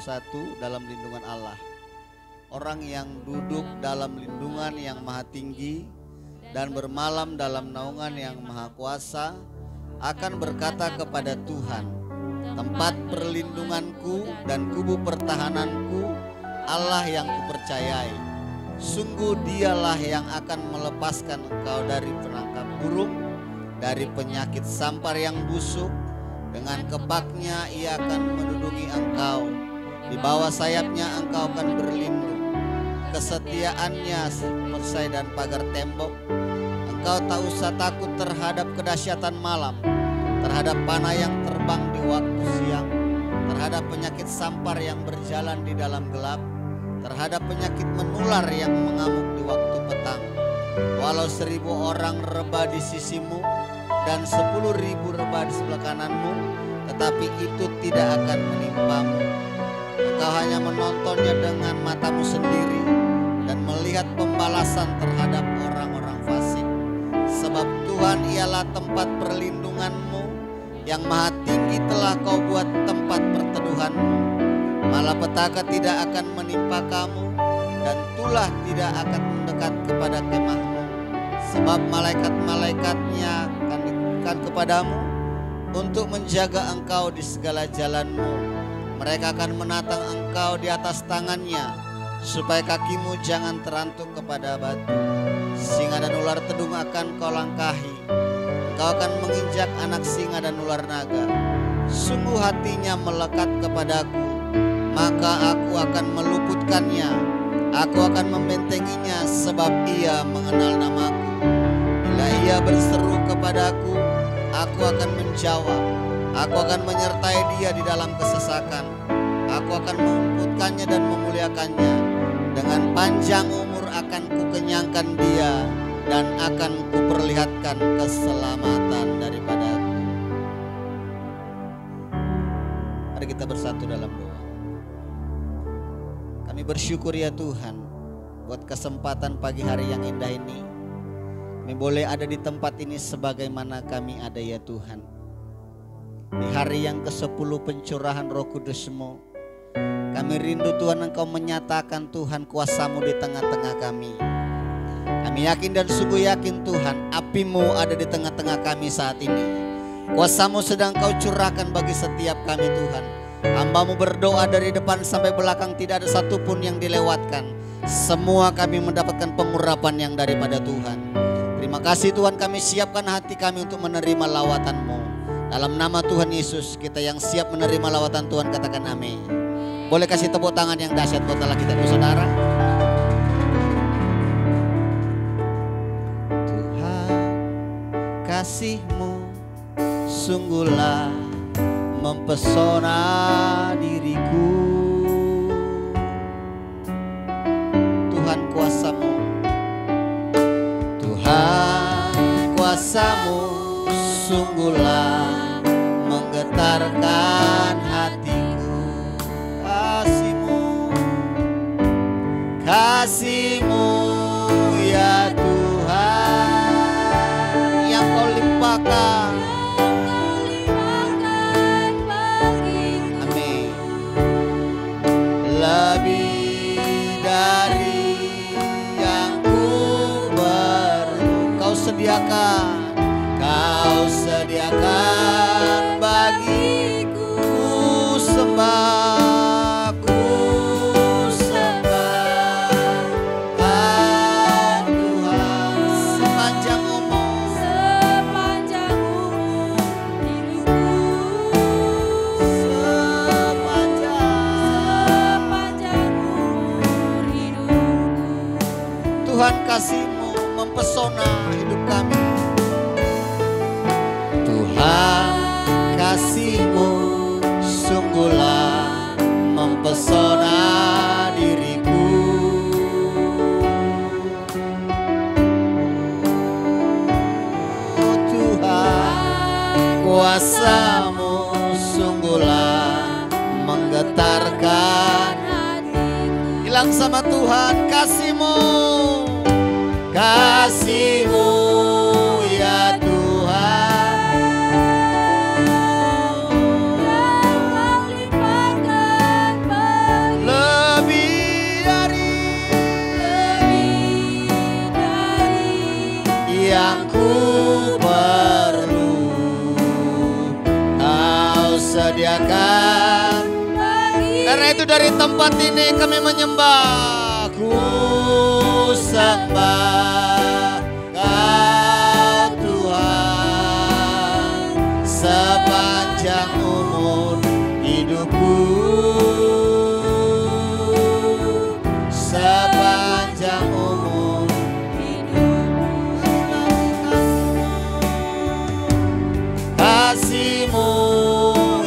bersatu dalam lindungan Allah. Orang yang duduk dalam lindungan yang maha tinggi dan bermalam dalam naungan yang maha kuasa akan berkata kepada Tuhan, tempat perlindunganku dan kubu pertahananku, Allah yang kupercayai. Sungguh dialah yang akan melepaskan engkau dari perangkap burung, dari penyakit sampar yang busuk. Dengan kepaknya ia akan menduduki engkau, di bawah sayapnya engkau akan berlindung. Kesetiaannya perisai dan pagar tembok. Engkau tak usah takut terhadap kedahsyatan malam, terhadap panah yang terbang di waktu siang, terhadap penyakit sampar yang berjalan di dalam gelap, terhadap penyakit menular yang mengamuk di waktu petang. Walau 1000 orang rebah di sisimu dan 10.000 rebah di sebelah kananmu, tetapi itu tidak akan menimpamu. Engkau hanya menontonnya dengan matamu sendiri dan melihat pembalasan terhadap orang-orang fasik. Sebab Tuhan ialah tempat perlindunganmu, yang maha tinggi telah kau buat tempat perteduhanmu. Malapetaka tidak akan menimpa kamu, dan tulah tidak akan mendekat kepada kemahmu. Sebab malaikat-malaikatnya akan diberikan kepadamu untuk menjaga engkau di segala jalanmu. Mereka akan menatang engkau di atas tangannya, supaya kakimu jangan terantuk kepada batu. Singa dan ular tedung akan kau langkahi. Engkau akan menginjak anak singa dan ular naga. Sungguh hatinya melekat kepadaku, maka aku akan meluputkannya. Aku akan membentenginya, sebab ia mengenal namaku. Bila ia berseru kepadaku, aku akan menjawab. Aku akan menyertai dia di dalam kesesakan. Aku akan meluputkannya dan memuliakannya. Dengan panjang umur akan kukenyangkan dia, dan akan kuperlihatkan keselamatan daripadaku. Mari kita bersatu dalam doa. Kami bersyukur ya Tuhan, buat kesempatan pagi hari yang indah ini. Kami boleh ada di tempat ini sebagaimana kami ada ya Tuhan. Di hari yang ke-10 pencurahan Roh Kudus-Mu, kami rindu Tuhan Engkau menyatakan Tuhan kuasa-Mu di tengah-tengah kami. Kami yakin dan sungguh yakin Tuhan, api-Mu ada di tengah-tengah kami saat ini. Kuasa-Mu sedang Kau curahkan bagi setiap kami Tuhan. Hamba-Mu berdoa dari depan sampai belakang, tidak ada satupun yang dilewatkan. Semua kami mendapatkan pengurapan yang daripada Tuhan. Terima kasih Tuhan, kami siapkan hati kami untuk menerima lawatan-Mu. Dalam nama Tuhan Yesus, kita yang siap menerima lawatan Tuhan katakan amin. Boleh kasih tepuk tangan yang dahsyat buat Allah kita saudara. Tuhan, kasih-Mu sungguhlah mempesona diriku. Tuhan kuasa-Mu, Tuhan kuasa-Mu sungguhlah menggetarkan hatiku. Kasih-Mu, kasih-Mu ya Tuhan, yang Kau limpahkan. Amin. Lebih dari yang ku perlu Kau sediakan. Kau sediakan bagiku, ku sembah, ku sembah Tuhan sepanjang umur hidupku, sepanjang umur hidupku. Tuhan kasih-Mu mempesona hidup kami. Tuhan kasih-Mu sungguhlah mempesona diriku. Tuhan kuasa-Mu sungguhlah menggetarkan hatiku. Hilang sama Tuhan, kasih-Mu, kasih-Mu ya Tuhan, yang melimpahkan itu dari tempat ini kami menyembah. Ku sembah Kau Tuhan sepanjang umur hidupku, sepanjang umur hidupku. Kasih-Mu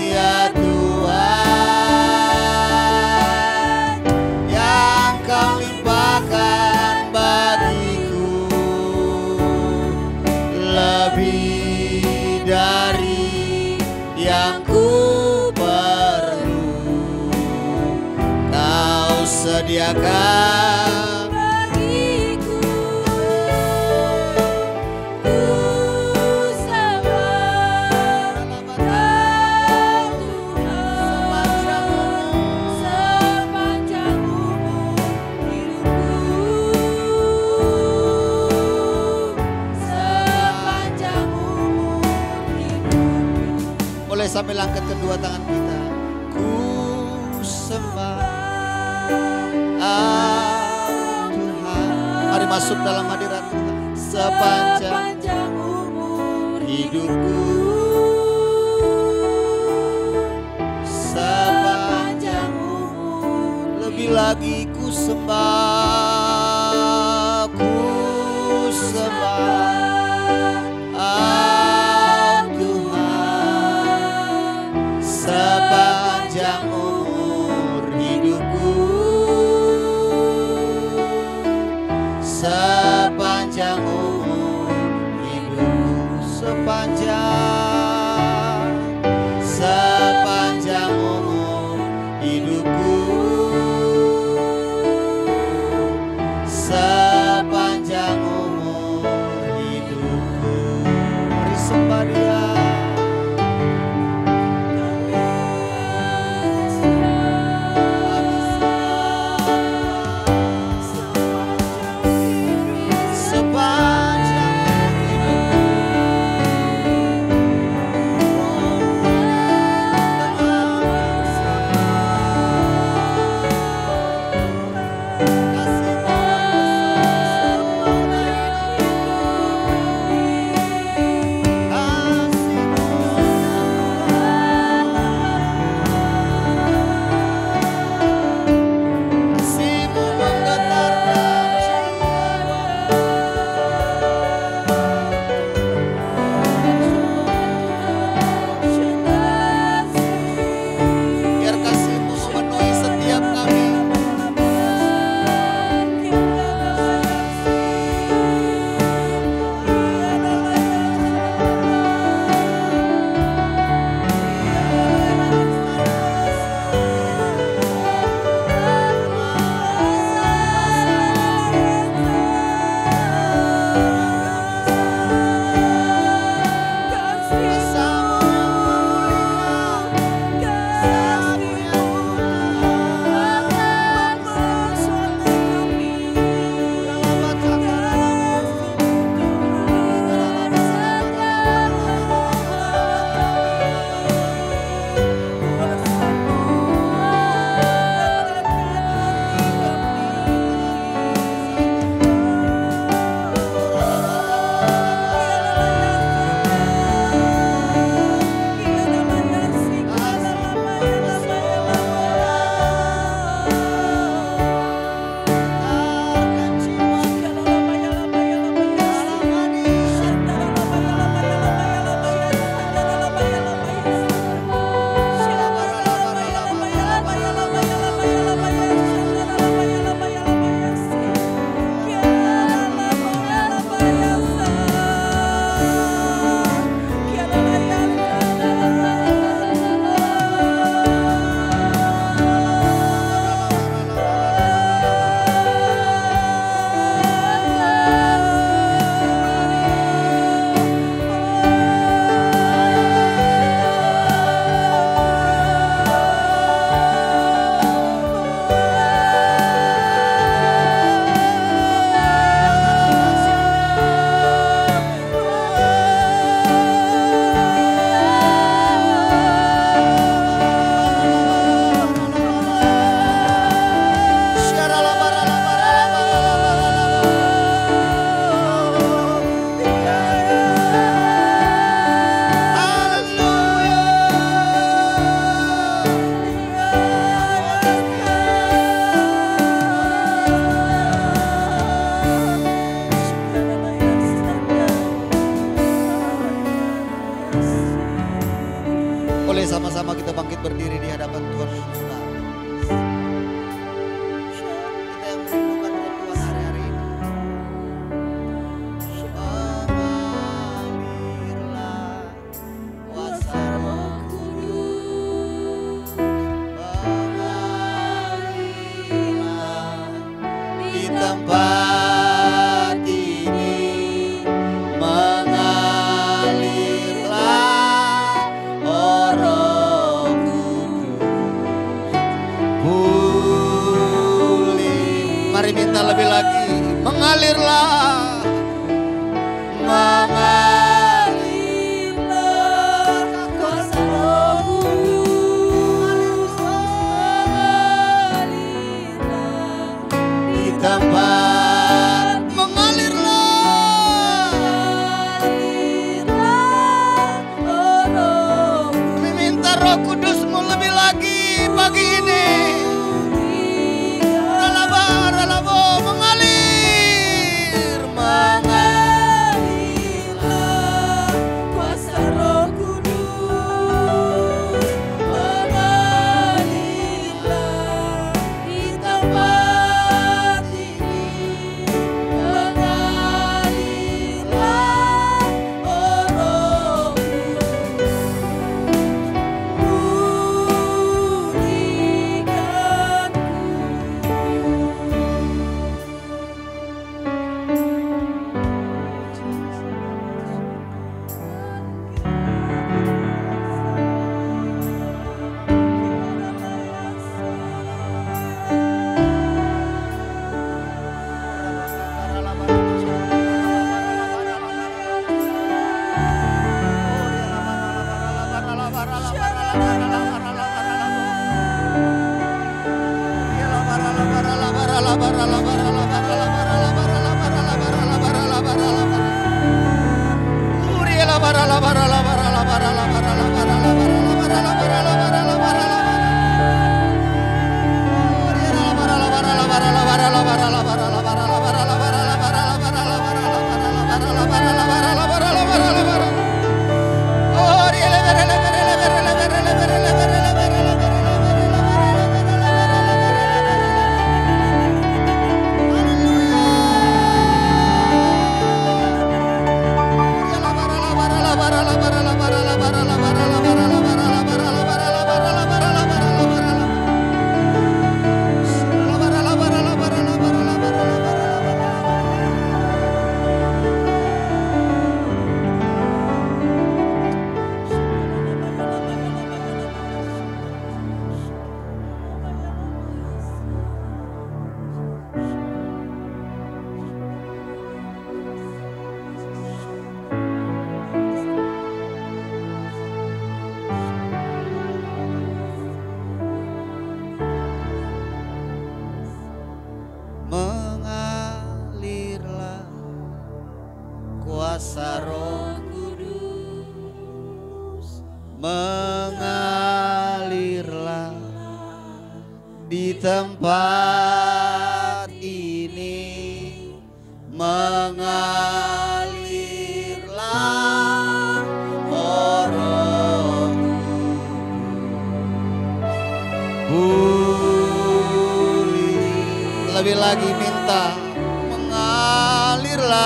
ya Tuhan yang Kau limpahkan bagiku, lebih dari yang ku perlu Kau sediakan bagiku. Ku sembah Kau Tuhan sepanjang umur hidupku, sepanjang umur hidupku. Boleh sambil angkat kedua tangan kita. Ku sembah Tuhan. Mari masuk dalam hadirat Tuhan. Sepanjang umur hidupku, sepanjang umur, lebih lagi ku sembah, ku sembah Tuhan sepanjang umur hidupku, sepanjang umur hidupku, sepanjang umur hidupku, sepanjang umur hidupku. Mari sembah Dia. Sepanjang hidupku, di tempat ini. Mengalirlah, oh Roh Kudus, pulih. Mari minta lebih lagi. Mengalirlah, mengalirlah kuasa Roh Kudus, mengalirlah di tempat. Mengalirlah, oh Roh. Kami minta Roh Kudus-Mu lebih lagi pagi ini. Ralabo, mengalir, mengalirlah kuasa Roh Kudus, mengalirlah di tempat ini. Mengalirlah, oh Roh Kudus, mengalirlah kuasa Roh Kudus, mengalirlah di tempat ini. Mengalirlah, oh Roh Kudus, lebih lagi minta. Mengalirlah,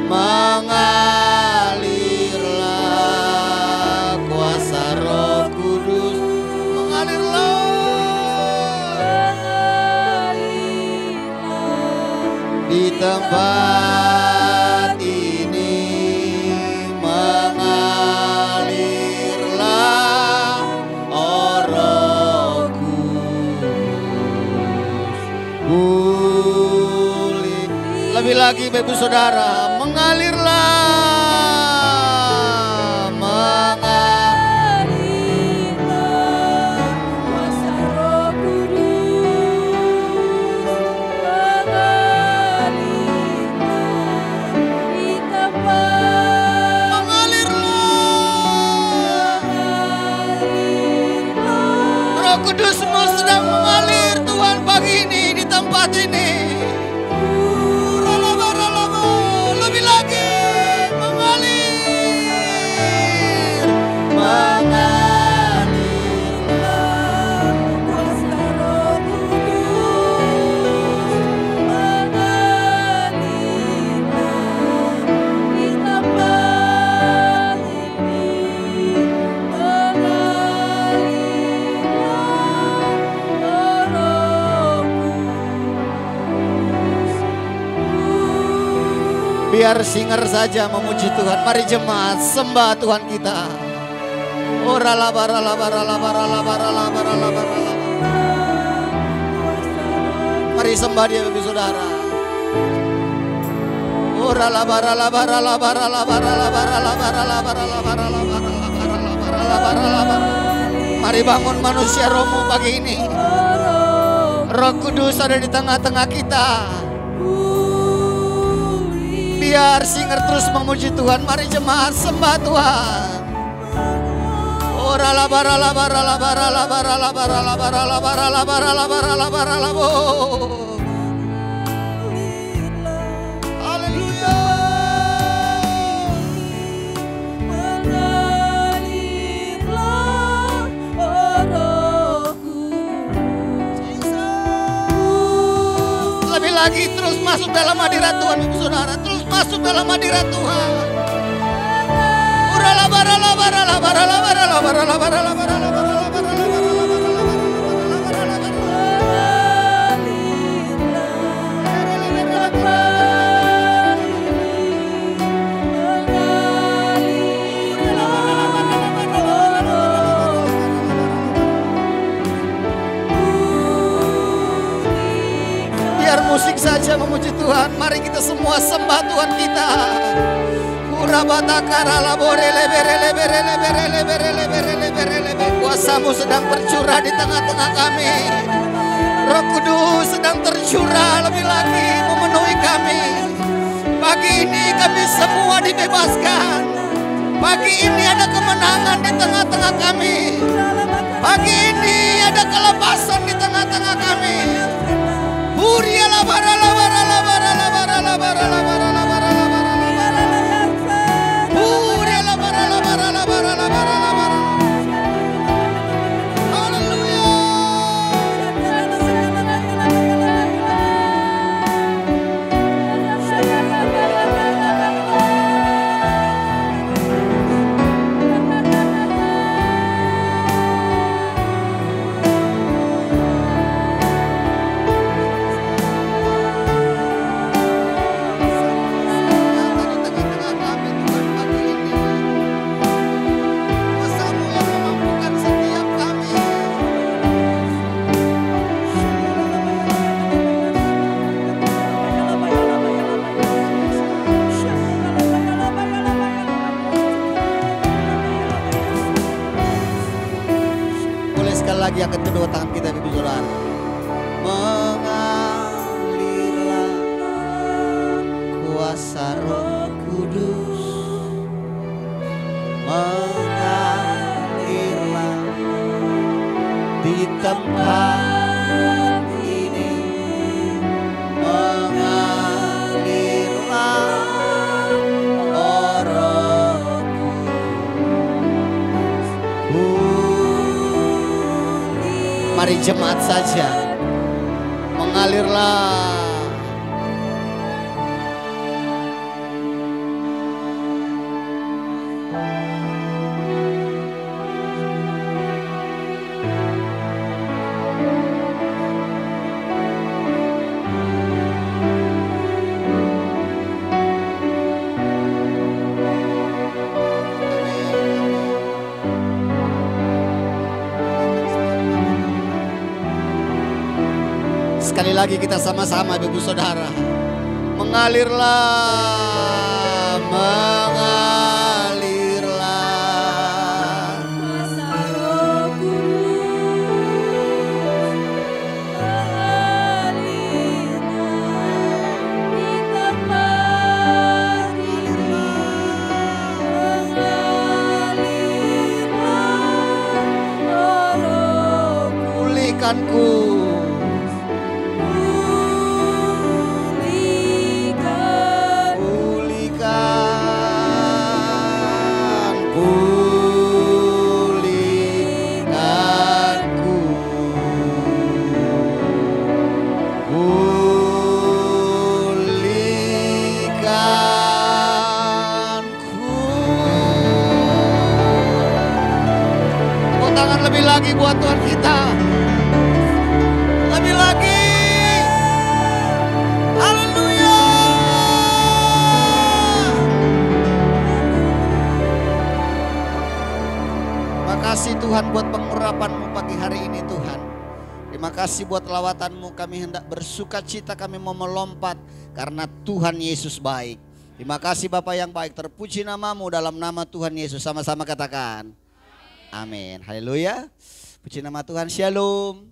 mengalirlah kuasa Roh Kudus, mengalirlah di tempat ini. Mengalirlah, oh Roh Kudus, lebih lagi Bapak Saudara, mengalirlah, mengalirlah kuasa Roh Kudus, mengalirlah di tempat. Mengalirlah, Roh Kudus-Mu sedang mengalir Tuhan pagi ini di tempat ini. Lebih lagi mengalir, mengalirlah kuasa Roh Kudus, mengalirlah di tempat ini. Mengalirlah, oh Roh Kudus. Biar singer saja memuji Tuhan. Mari jemaat sembah Tuhan kita. Mari sembah dia Bapak Saudara. Mari bangun manusia rohmu pagi ini. Roh Kudus ada di tengah-tengah kita. Biar singer terus memuji Tuhan. Mari jemaat sembah Tuhan. Lebih lagi terus masuk dalam hadirat Tuhan Ibu Saudara. Terus masuk dalam hadirat Tuhan. Biar musik saja memuji Tuhan. Mari kita semua sembah Tuhan kita. Kuasamu sedang tercurah di tengah-tengah kami. Roh Kudus sedang tercurah lebih lagi memenuhi kami. Pagi ini kami semua dibebaskan. Pagi ini ada kemenangan di tengah-tengah kami. Pagi ini ada kelepasan di tengah-tengah kami. Lagi angkat kedua tangan kita Bapak Saudara. Mengalirlah kuasa Roh Kudus. Mengalirlah di tempat ini. Mengalirlah oh Roh Kudus. Mari jemaat saja mengalirlah. Sekali lagi kita sama-sama Ibu Saudara. Mengalirlah, mengalirlah. Pulihkanku. Lebih lagi buat Tuhan kita. Lebih lagi. Haleluya. Tuhan buat pengurapan-Mu pagi hari ini Tuhan. Terima kasih buat lawatan-Mu, kami hendak bersuka cita, kami mau melompat karena Tuhan Yesus baik. Terima kasih Bapa yang baik, terpuji nama-Mu dalam nama Tuhan Yesus. Sama-sama katakan amin. Haleluya. Puji nama Tuhan. Shalom.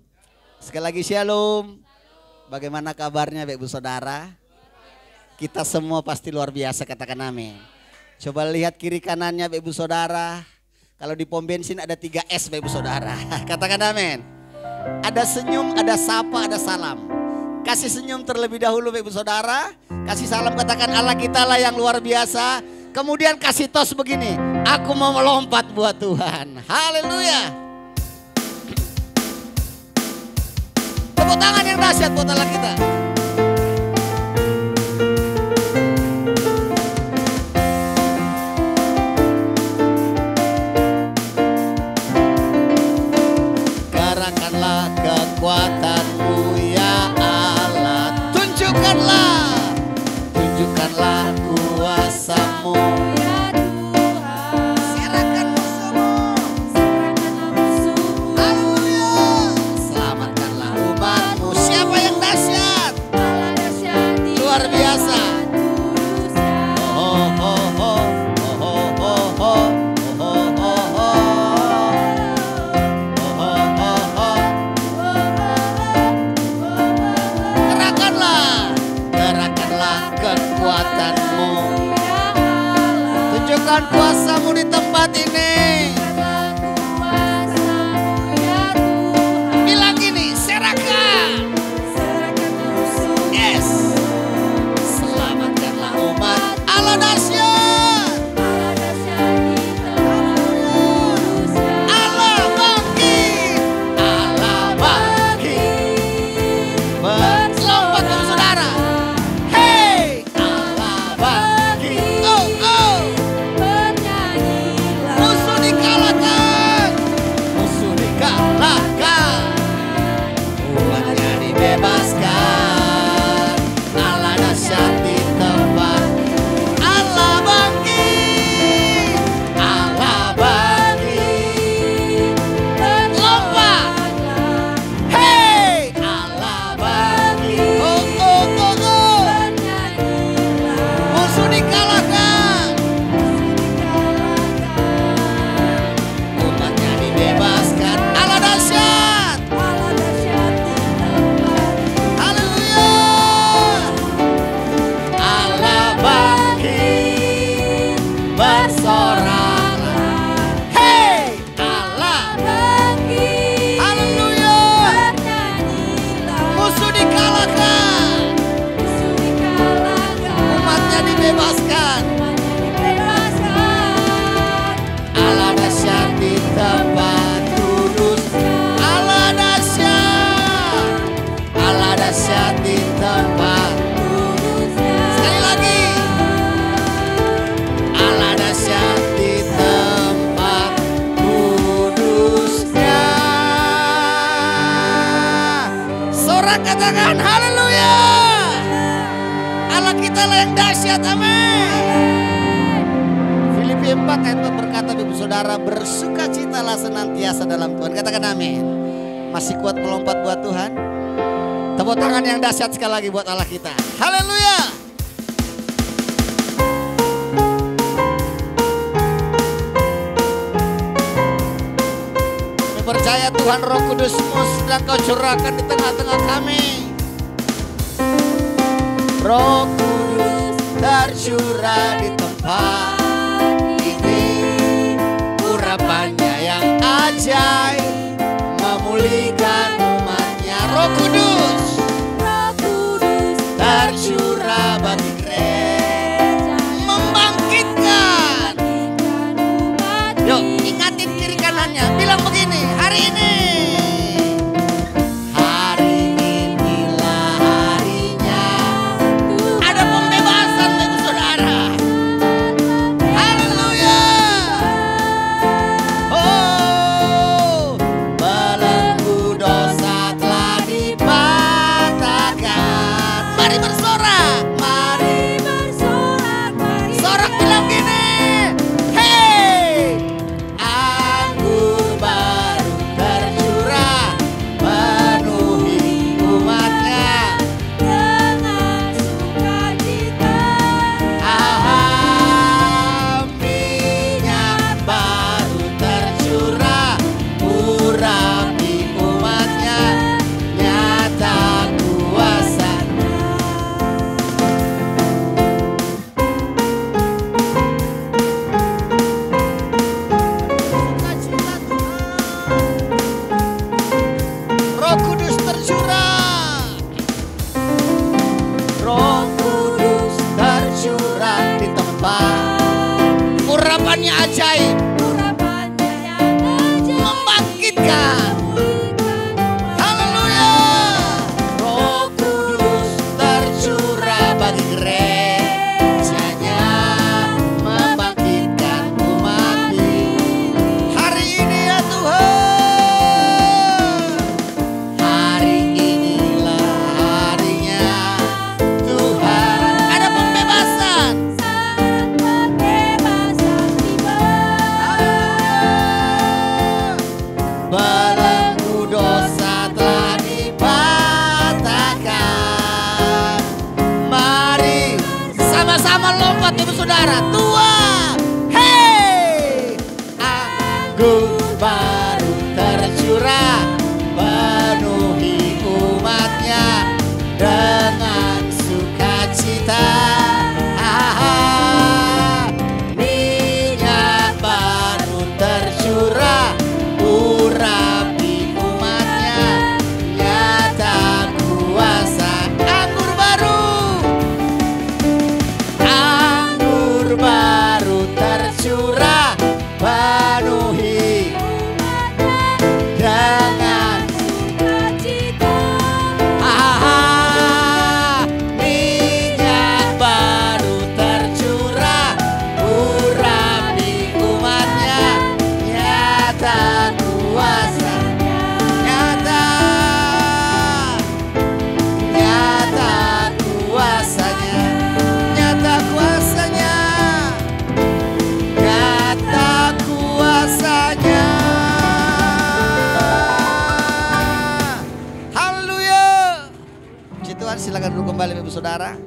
Sekali lagi shalom. Bagaimana kabarnya Bapak Ibu Saudara? Kita semua pasti luar biasa, katakan amin. Coba lihat kiri kanannya Bapak Ibu Saudara. Kalau di pom bensin ada 3S Bapak Ibu Saudara. Katakan amin. Ada senyum, ada sapa, ada salam. Kasih senyum terlebih dahulu Bapak Ibu Saudara. Kasih salam, katakan Allah kita lah yang luar biasa. Kemudian kasih tos begini, aku mau melompat buat Tuhan. Haleluya. Tepuk tangan yang dahsyat buat Allah kita. Gerakanlah kekuatan-Mu ya Allah. Tunjukkanlah kuasa-Mu ya Tuhan. Serahkan musuh-Mu. Haleluya. Selamatkanlah umat-Mu. Siapa yang dahsyat? Luar biasa. Oh, oh, oh, oh, oh, oh, oh. Kekuatan-Mu, tunjukkan kuasa-Mu di tempat ini. Bilang gini, serahkan. Yes. Selamatkanlah umat. Allah dahsyat. Allah bangkit. Allah bangkit. Berlompat Bapak Saudara. Katakan haleluya. Allah kita lah yang dahsyat, amin. Filipi 4 ayat 4 berkata Ibu Saudara, bersukacitalah senantiasa dalam Tuhan. Katakan amin. Masih kuat melompat buat Tuhan? Tepuk tangan yang dahsyat sekali lagi buat Allah kita. Haleluya. Percaya Tuhan Roh Kudus-Mu sedang Kau curahkan di tengah-tengah kami. Roh Kudus tercurah di tempat ini. Urapannya yang ajaib memulihkan umat-Nya. Roh Kudus tercurah bagi gereja, membangkitkan. Yuk ingatin kiri kanannya, bilang begini, hari ini inilah harinya. Ada pembebasan Bapak Saudara. Haleluya. Oh, belenggu dosa telah dipatahkan. Mari bersorak. Sorak bilang gini, hey, anggur baru. pulihkan. Haleluya. Roh Kudus tercurah bagi gerejanya, membangkitkan umat-Mu. Hari ini ya Tuhan, hari inilah harinya Tuhan. Ada pembebasan. Belenggu dosa telah dipatahkan. Mari sama-sama lompat ibu saudara. Tua, hei, anggur baru tercurah, penuhi umatnya dengan sukacita. Minyak baru tercurah, urapi umatnya, nyata kuasa. Anggur baru tercurah, penuhi dengan sukacita. Minyak baru tercurah, urapi umatnya, nyata kuasa. Nyata kuasanya, nyata kuasanya, nyata kuasanya. Haleluya. Puji Tuhan, silakan duduk kembali ibu saudara.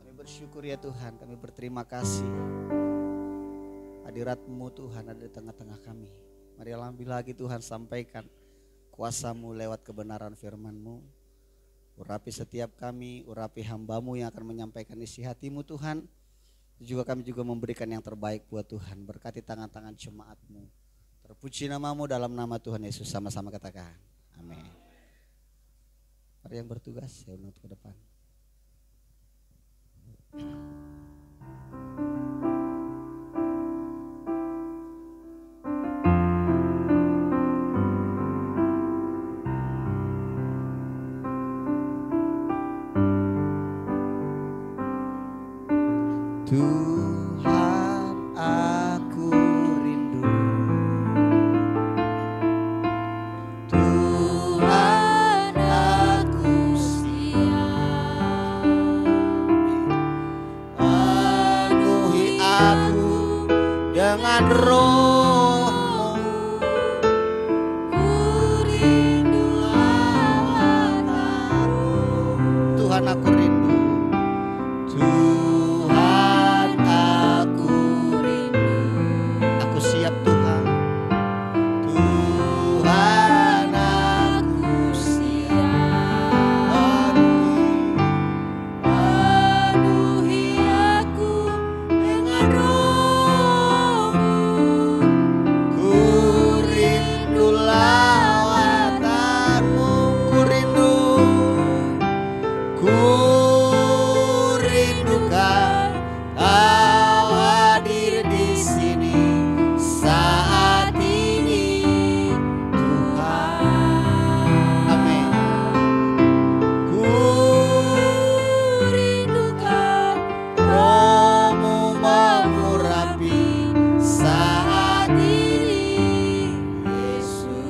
Kami bersyukur ya Tuhan, kami berterima kasih. Hadirat-Mu Tuhan ada di tengah-tengah kami. Mari lebih lagi Tuhan, sampaikan kuasa-Mu lewat kebenaran firman-Mu. Urapi setiap kami, urapi hamba-Mu yang akan menyampaikan isi hati-Mu Tuhan. Juga kami juga memberikan yang terbaik buat Tuhan. Berkati tangan-tangan jemaat-Mu. Terpuji nama-Mu, dalam nama Tuhan Yesus sama-sama katakan. Amin. Mari yang bertugas ya untuk ke depan. Tuhan, aku rindu. Tuhan, aku siap. Penuhi aku dengan Roh-Mu. Ku rindu lawatan-Mu. Tuhan, aku rindu. Tuhan, aku rindu. Aku siap Tuhan. Tuhan, aku siap. Penuhi aku dengan Roh-Mu. Ku rindu lawatan-Mu. Ku rindu. Ku rindukan Kau hadir di sini saat ini Tuhan. Amin. Ku rindukan Roh-Mu mengurapi saat ini Yesus.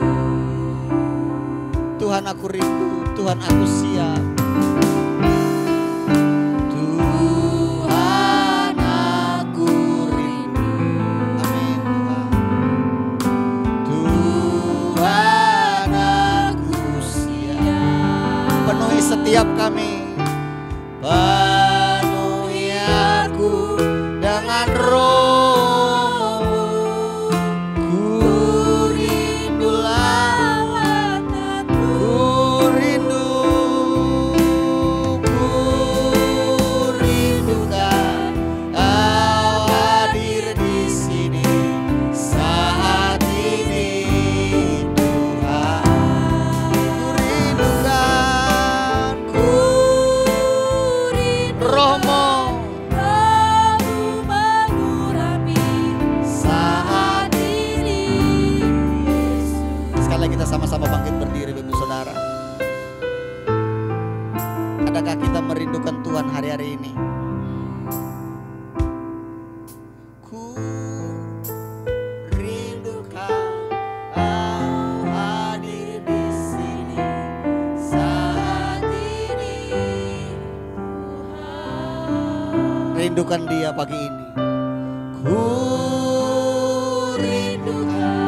Tuhan, aku rindu. Tuhan, aku siap. Tuhan, aku rindu. Amin Tuhan. Tuhan, aku siap. Penuhi setiap kami. Penuhi aku dengan Roh-Mu. Ku rindu lawatan-Mu. Ku rindu. Ku rindukan Kau hadir di sini saat ini Tuhan. Ku rindukan, ku rindukan. adakah kita merindukan Tuhan hari-hari ini? Ku rindukan Kau hadir di sini saat ini. Rindukan Dia pagi ini. Ku rindukan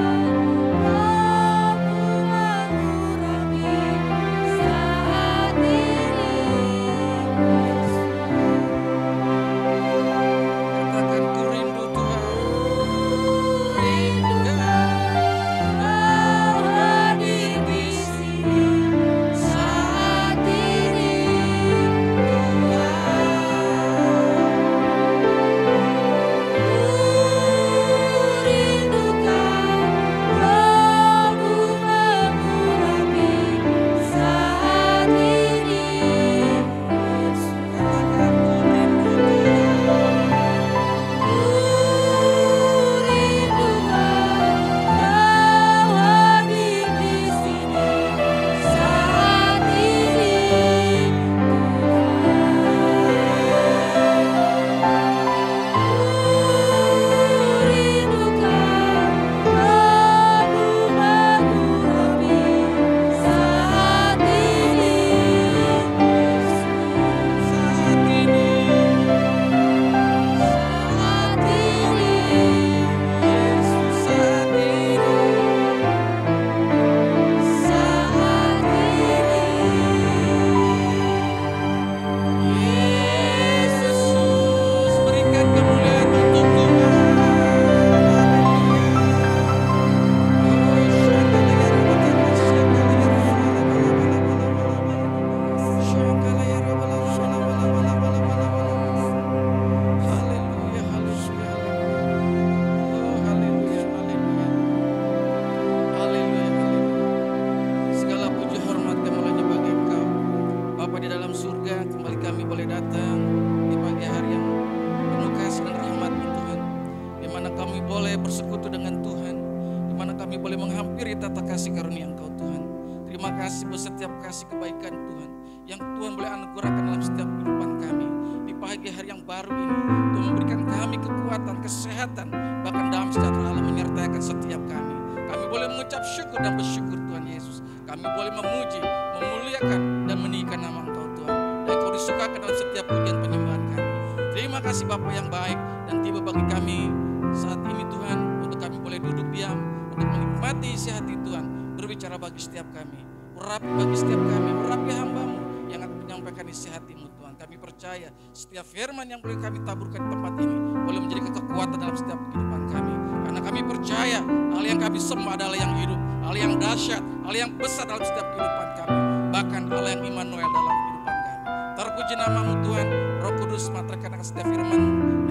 setiap firman yang boleh kami taburkan di tempat ini boleh menjadi kekuatan dalam setiap kehidupan kami. Karena kami percaya hal yang kami sembah adalah yang hidup, hal yang dahsyat, hal yang besar dalam setiap kehidupan kami. Bahkan hal yang Immanuel dalam kehidupan kami. Terpuji namamu Tuhan, Roh Kudus materkan akan setiap firman,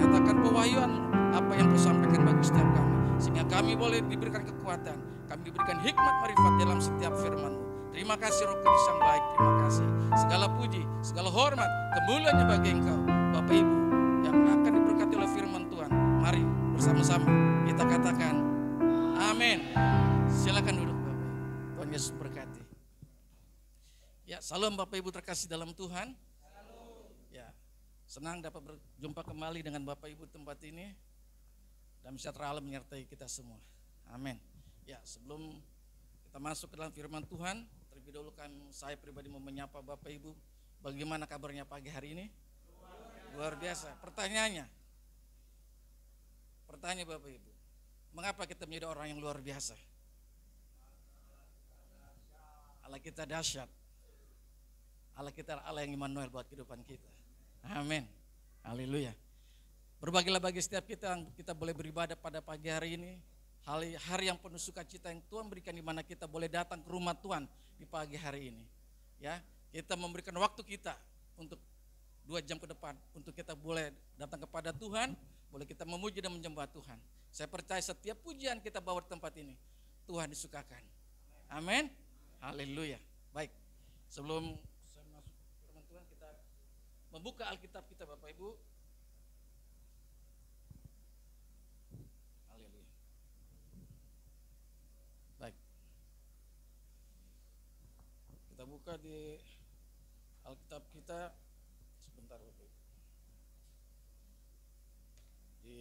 nyatakan pewahyuan apa yang Kau sampaikan bagi setiap kami. Sehingga kami boleh diberikan kekuatan, kami diberikan hikmat marifat dalam setiap firman-Mu. Terima kasih Roh Kudus yang baik, terima kasih. Segala puji, segala hormat, kemuliaannya bagi Engkau, Bapak Ibu, yang akan diberkati oleh firman Tuhan. Mari bersama-sama kita katakan, amin. Silakan duduk Bapak. Tuhan Yesus berkati. Ya, salam Bapak Ibu terkasih dalam Tuhan. Ya, senang dapat berjumpa kembali dengan Bapak Ibu di tempat ini. Dan sejahtera Allah menyertai kita semua. Amin. Ya, sebelum kita masuk ke dalam firman Tuhan, terlebih dahulu kan saya pribadi mau menyapa Bapak Ibu. Bagaimana kabarnya pagi hari ini? Luar biasa. Pertanyaannya Bapak Ibu, mengapa kita menjadi orang yang luar biasa? Allah kita dahsyat. Allah kita Allah yang Immanuel buat kehidupan kita. Amin. Haleluya. Berbagilah bagi setiap kita boleh beribadah pada pagi hari ini. Hari yang penuh sukacita yang Tuhan berikan, di mana kita boleh datang ke rumah Tuhan di pagi hari ini. Ya, kita memberikan waktu kita untuk 2 jam ke depan untuk kita boleh datang kepada Tuhan, boleh kita memuji dan menyembah Tuhan. Saya percaya setiap pujian kita bawa di tempat ini Tuhan disukakan. Amin. Haleluya. Baik. Sebelum saya masuk ke firman Tuhan, kita membuka Alkitab kita Bapak Ibu. Kita buka di Alkitab kita sebentar Bapak Ibu. Di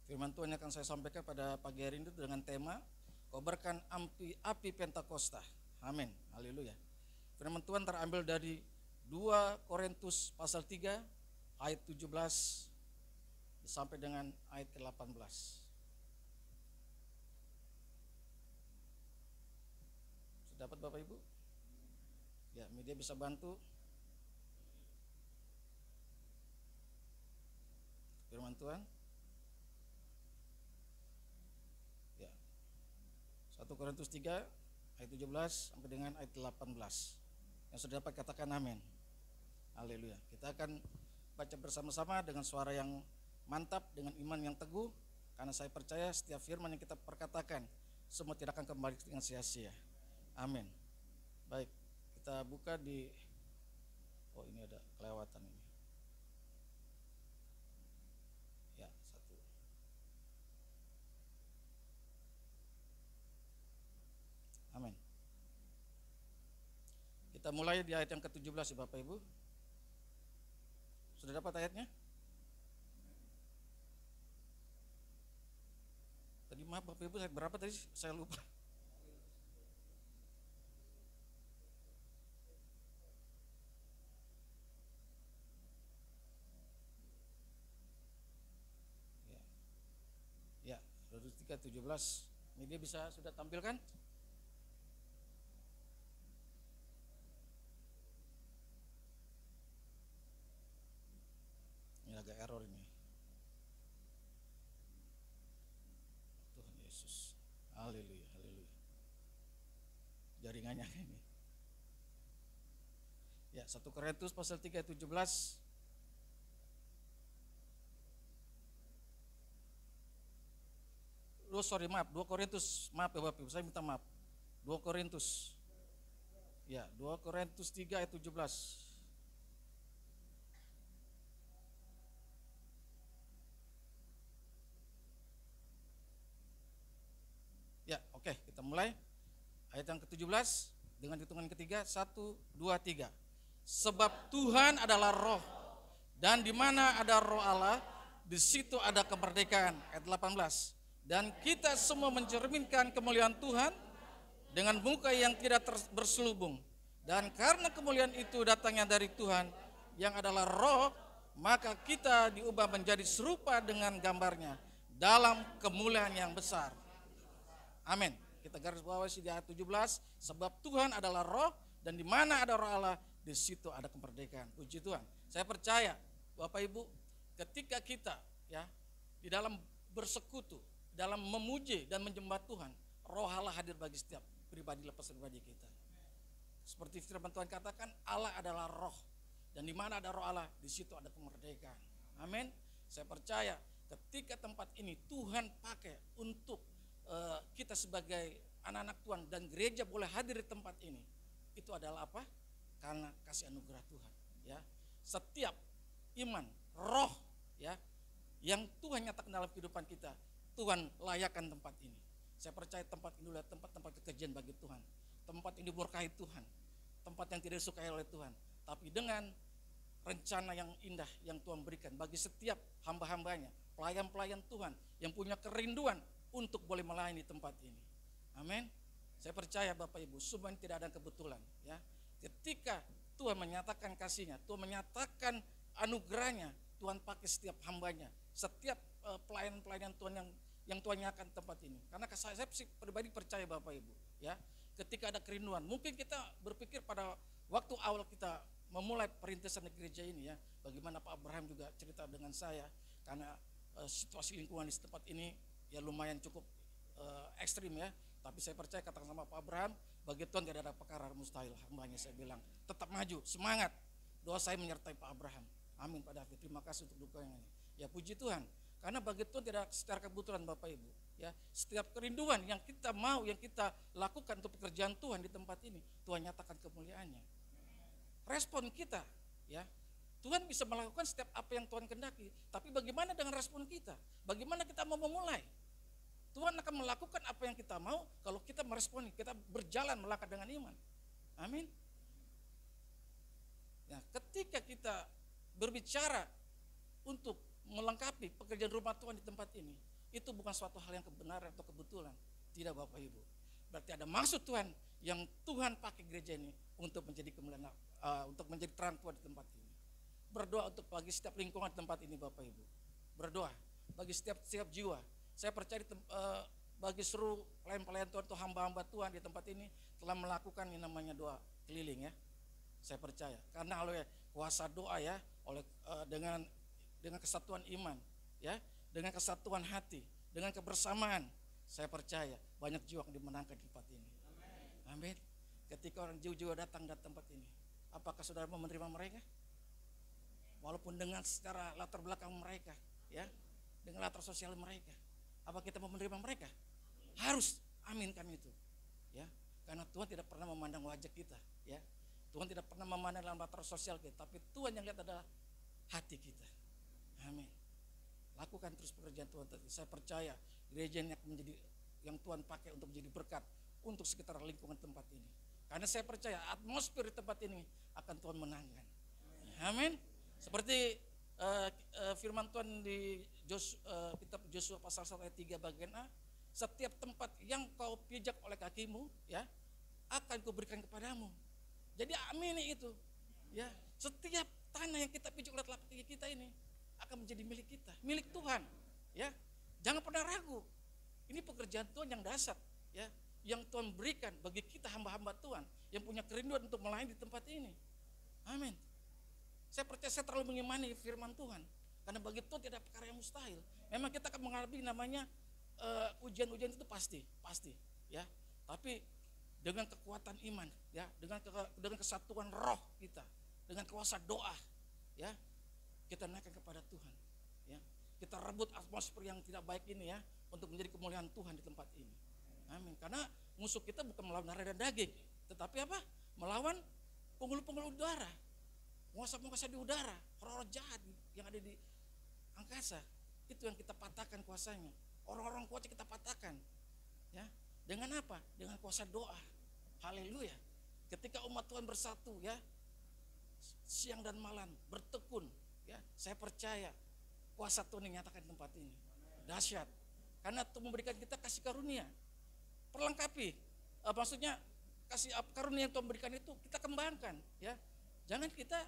firman Tuhan yang akan saya sampaikan pada pagi hari ini dengan tema kobarkan api Pentakosta. Amin. Haleluya. Firman Tuhan terambil dari 2 Korintus pasal 3 ayat 17 sampai dengan ayat ke-18. Sudah dapat Bapak Ibu? Ya, media bisa bantu. Firman Tuhan. Ya. 1 Korintus 3 ayat 17 sampai dengan ayat 18. Yang sudah dapat katakan amin. Haleluya. Kita akan baca bersama-sama dengan suara yang mantap, dengan iman yang teguh, karena saya percaya setiap firman yang kita perkatakan semua tidak akan kembali dengan sia-sia. Amin. Baik, kita buka di ini ada kelewatan ini. Ya, 1. Amin. Kita mulai di ayat yang ke-17 ya Bapak Ibu. Sudah dapat ayatnya? Tadi maaf Bapak Ibu, berapa tadi? Saya lupa. Ya, 3:17. Ini dia bisa sudah tampilkan? Ini agak error ini. Tuhan Yesus. Haleluya, haleluya. Jaringannya ini. Ya, 1 Korintus pasal 3 ayat 17. Maaf, 2 Korintus. Maaf ya Bapak Ibu, saya minta maaf. 2 Korintus. Ya, 2 Korintus 3 ayat 17. Ya, oke, kita mulai. Ayat yang ke-17 dengan hitungan ketiga, 1, 2, 3. Sebab Tuhan adalah roh, dan di mana ada roh Allah, di situ ada kemerdekaan. Ayat 18. Dan kita semua mencerminkan kemuliaan Tuhan dengan muka yang tidak berselubung. Dan karena kemuliaan itu datangnya dari Tuhan yang adalah roh, maka kita diubah menjadi serupa dengan gambarnya dalam kemuliaan yang besar. Amin. Kita garis bawahi di ayat 17, sebab Tuhan adalah roh, dan di mana ada roh Allah, di situ ada kemerdekaan. Puji Tuhan. Saya percaya Bapak Ibu, ketika kita ya di dalam bersekutu, dalam memuji dan menyembah Tuhan, roh Allah hadir bagi setiap pribadi lepas pribadi kita. Seperti firman Tuhan katakan, Allah adalah roh, dan di mana ada roh Allah, di situ ada kemerdekaan. Amin. Saya percaya ketika tempat ini Tuhan pakai untuk kita sebagai anak-anak Tuhan dan gereja boleh hadir di tempat ini, itu adalah apa? Karena kasih anugerah Tuhan. Ya, setiap iman, roh, ya, yang Tuhan nyatakan dalam kehidupan kita, Tuhan layakkan tempat ini. Saya percaya tempat ini adalah tempat-tempat kekejian bagi Tuhan. Tempat ini diberkahi Tuhan. Tempat yang tidak disukai oleh Tuhan. Tapi dengan rencana yang indah yang Tuhan berikan bagi setiap hamba-hambanya, pelayan-pelayan Tuhan yang punya kerinduan untuk boleh melayani tempat ini. Amin. Saya percaya Bapak Ibu, semua ini tidak ada kebetulan. Ya, ketika Tuhan menyatakan kasih-Nya, Tuhan menyatakan anugerahnya, Tuhan pakai setiap hambanya, setiap pelayan-pelayan Tuhan yang Tuhan nyatakan tempat ini. Karena saya pribadi percaya Bapak Ibu, ya, ketika ada kerinduan, mungkin kita berpikir pada waktu awal kita memulai perintisan gereja ini, ya, bagaimana Pak Abraham juga cerita dengan saya, karena situasi lingkungan di tempat ini ya lumayan cukup ekstrim, ya. Tapi saya percaya katakan sama Pak Abraham, bagi Tuhan tidak ada perkara mustahil. Hambanya saya bilang, tetap maju, semangat. Doa saya menyertai Pak Abraham. Amin Pak David, terima kasih untuk dukungan ini. Ya puji Tuhan, karena bagi Tuhan tidak secara kebetulan Bapak Ibu. Ya, setiap kerinduan yang kita mau, yang kita lakukan untuk pekerjaan Tuhan di tempat ini, Tuhan nyatakan kemuliaannya. Respon kita, ya, Tuhan bisa melakukan setiap apa yang Tuhan kehendaki. Tapi bagaimana dengan respon kita? Bagaimana kita mau memulai? Tuhan akan melakukan apa yang kita mau kalau kita meresponi, kita berjalan melangkah dengan iman. Amin. Ya, ketika kita berbicara untuk melengkapi pekerjaan rumah Tuhan di tempat ini, itu bukan suatu hal yang kebenaran atau kebetulan. Tidak Bapak Ibu. Berarti ada maksud Tuhan yang Tuhan pakai gereja ini untuk menjadi kemuliaan, untuk menjadi terang Tuhan di tempat ini. Berdoa untuk bagi setiap lingkungan di tempat ini Bapak Ibu. Berdoa bagi setiap jiwa. Saya percaya bagi seluruh pelayan-pelayan Tuhan atau hamba-hamba Tuhan di tempat ini telah melakukan yang namanya doa keliling ya. Saya percaya karena oleh kuasa doa ya, oleh dengan kesatuan iman ya, dengan kesatuan hati, dengan kebersamaan, saya percaya banyak jiwa yang dimenangkan di tempat ini. Amin. Ketika orang jiwa-jiwa datang ke tempat ini, apakah saudara mau menerima mereka? Walaupun dengan secara latar belakang mereka ya, dengan latar sosial mereka, apa kita mau menerima mereka? Harus, aminkan itu ya, karena Tuhan tidak pernah memandang wajah kita ya, Tuhan tidak pernah memandang dalam latar sosial kita, tapi Tuhan yang lihat adalah hati kita. Amin. Lakukan terus pekerjaan Tuhan. Saya percaya gereja ini akan menjadi yang Tuhan pakai untuk menjadi berkat untuk sekitar lingkungan tempat ini, karena saya percaya atmosfer di tempat ini akan Tuhan menangkan. Amin. Seperti firman Tuhan di kitab Yosua pasal 1 ayat 3 bagian A, setiap tempat yang kau pijak oleh kakimu ya, akan kuberikan kepadamu. Jadi amini itu ya, setiap tanah yang kita pijak oleh telapak kaki kita ini akan menjadi milik kita, milik Tuhan ya. Jangan pernah ragu, ini pekerjaan Tuhan yang dahsyat ya, yang Tuhan berikan bagi kita hamba-hamba Tuhan yang punya kerinduan untuk melayani di tempat ini. Amin. Saya percaya, saya terlalu mengimani firman Tuhan, karena bagi Tuhan tidak perkara yang mustahil. Memang kita akan menghadapi namanya ujian-ujian itu pasti ya. Tapi dengan kekuatan iman ya, dengan kesatuan roh kita, dengan kuasa doa ya, kita naikkan kepada Tuhan ya. Kita rebut atmosfer yang tidak baik ini ya, untuk menjadi kemuliaan Tuhan di tempat ini. Amin. Karena musuh kita bukan melawan darah dan daging, tetapi apa? Melawan penghulu-penghulu udara, penguasa-penguasa di udara, orang-orang jahat yang ada di angkasa. Itu yang kita patahkan kuasanya. Orang-orang kuat kita patahkan ya. Dengan apa? Dengan kuasa doa. Haleluya. Ketika umat Tuhan bersatu ya, siang dan malam bertekun ya, saya percaya kuasa Tuhan yang nyatakan di tempat ini dahsyat. Karena Tuhan memberikan kita kasih karunia, perlengkapi, maksudnya kasih karunia yang Tuhan berikan itu kita kembangkan ya. Jangan kita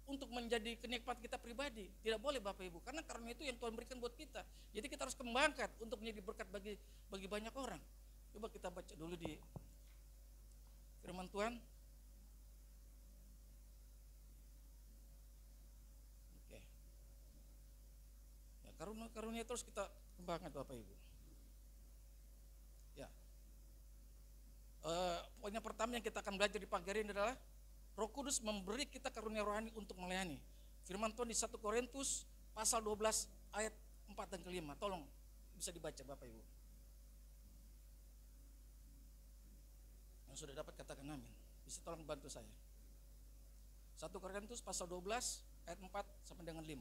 untuk menjadi kenikmatan kita pribadi, tidak boleh Bapak Ibu, karena karunia itu yang Tuhan berikan buat kita. Jadi kita harus kembangkan untuk menjadi berkat bagi banyak orang. Coba kita baca dulu di firman Tuhan. Oke. Ya, karunia terus kita kembangkan Bapak Ibu. Ya. Poinnya pertama yang kita akan belajar di pagi hari ini adalah Roh Kudus memberi kita karunia rohani untuk melayani. Firman Tuhan di 1 Korintus pasal 12 ayat 4 dan ke-5. Tolong bisa dibaca Bapak Ibu. Yang sudah dapat katakan amin. Bisa tolong bantu saya. 1 Korintus pasal 12 ayat 4 sampai dengan 5.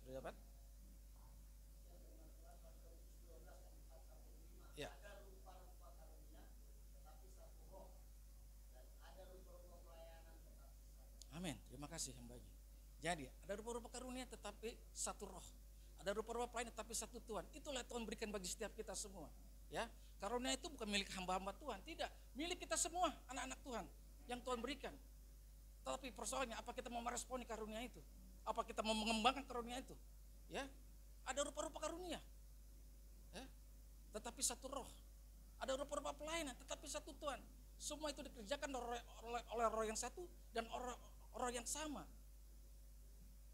Sudah dapat? Ya. Amin. Terima kasih hambanya. Jadi ada rupa-rupa karunia tetapi satu roh. Ada rupa-rupa pelayanan tetapi satu Tuhan. Itulah Tuhan berikan bagi setiap kita semua. Ya, karunia itu bukan milik hamba-hamba Tuhan, tidak, milik kita semua, anak-anak Tuhan yang Tuhan berikan. Tapi persoalannya apa kita mau meresponi karunia itu? Apa kita mau mengembangkan karunia itu? Ya, ada rupa-rupa karunia. Ya, tetapi satu roh. Ada rupa-rupa pelayanan tetapi satu Tuhan. Semua itu dikerjakan oleh roh yang satu dan roh yang sama.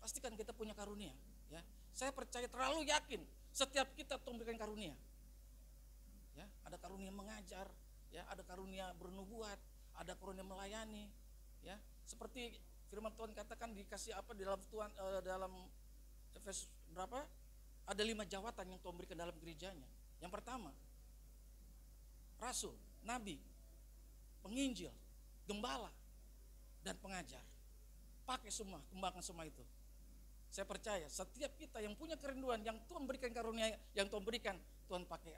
Pastikan kita punya karunia ya. Saya percaya, terlalu yakin setiap kita Tuhan berikan karunia. Ya, ada karunia mengajar, ya, ada karunia bernubuat, ada karunia melayani, ya. Seperti firman Tuhan katakan dikasih apa di dalam Tuhan dalam Efesus berapa? ada 5 jawatan yang Tuhan berikan dalam gerejanya. Yang pertama, rasul, nabi, penginjil, gembala, dan pengajar. Pakai semua, kembangkan semua itu. Saya percaya setiap kita yang punya kerinduan, yang Tuhan berikan karunia, yang Tuhan berikan, Tuhan pakai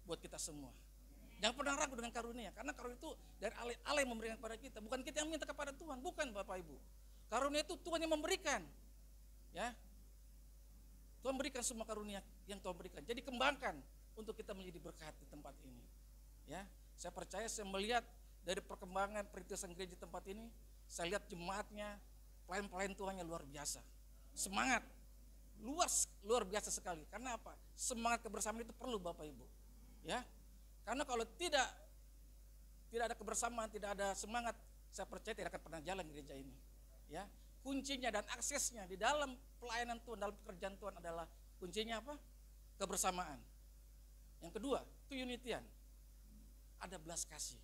buat kita semua. Jangan pernah ragu dengan karunia, karena karunia itu dari Allah yang memberikan kepada kita, bukan kita yang minta kepada Tuhan, bukan Bapak Ibu. Karunia itu Tuhan yang memberikan. Ya. Tuhan berikan semua karunia yang Tuhan berikan. Jadi kembangkan untuk kita menjadi berkat di tempat ini. Ya. Saya percaya, saya melihat dari perkembangan perintisan gereja tempat ini, saya lihat jemaatnya, pelayan-pelayan Tuhannya luar biasa. Semangat luar biasa sekali. Karena apa? Semangat kebersamaan itu perlu Bapak Ibu. Ya. Karena kalau tidak ada kebersamaan, tidak ada semangat, saya percaya tidak akan pernah jalan gereja ini. Ya. Kuncinya dan aksesnya di dalam pelayanan Tuhan, dalam pekerjaan Tuhan adalah kuncinya apa? Kebersamaan. Yang kedua, itu unitian. Ada belas kasih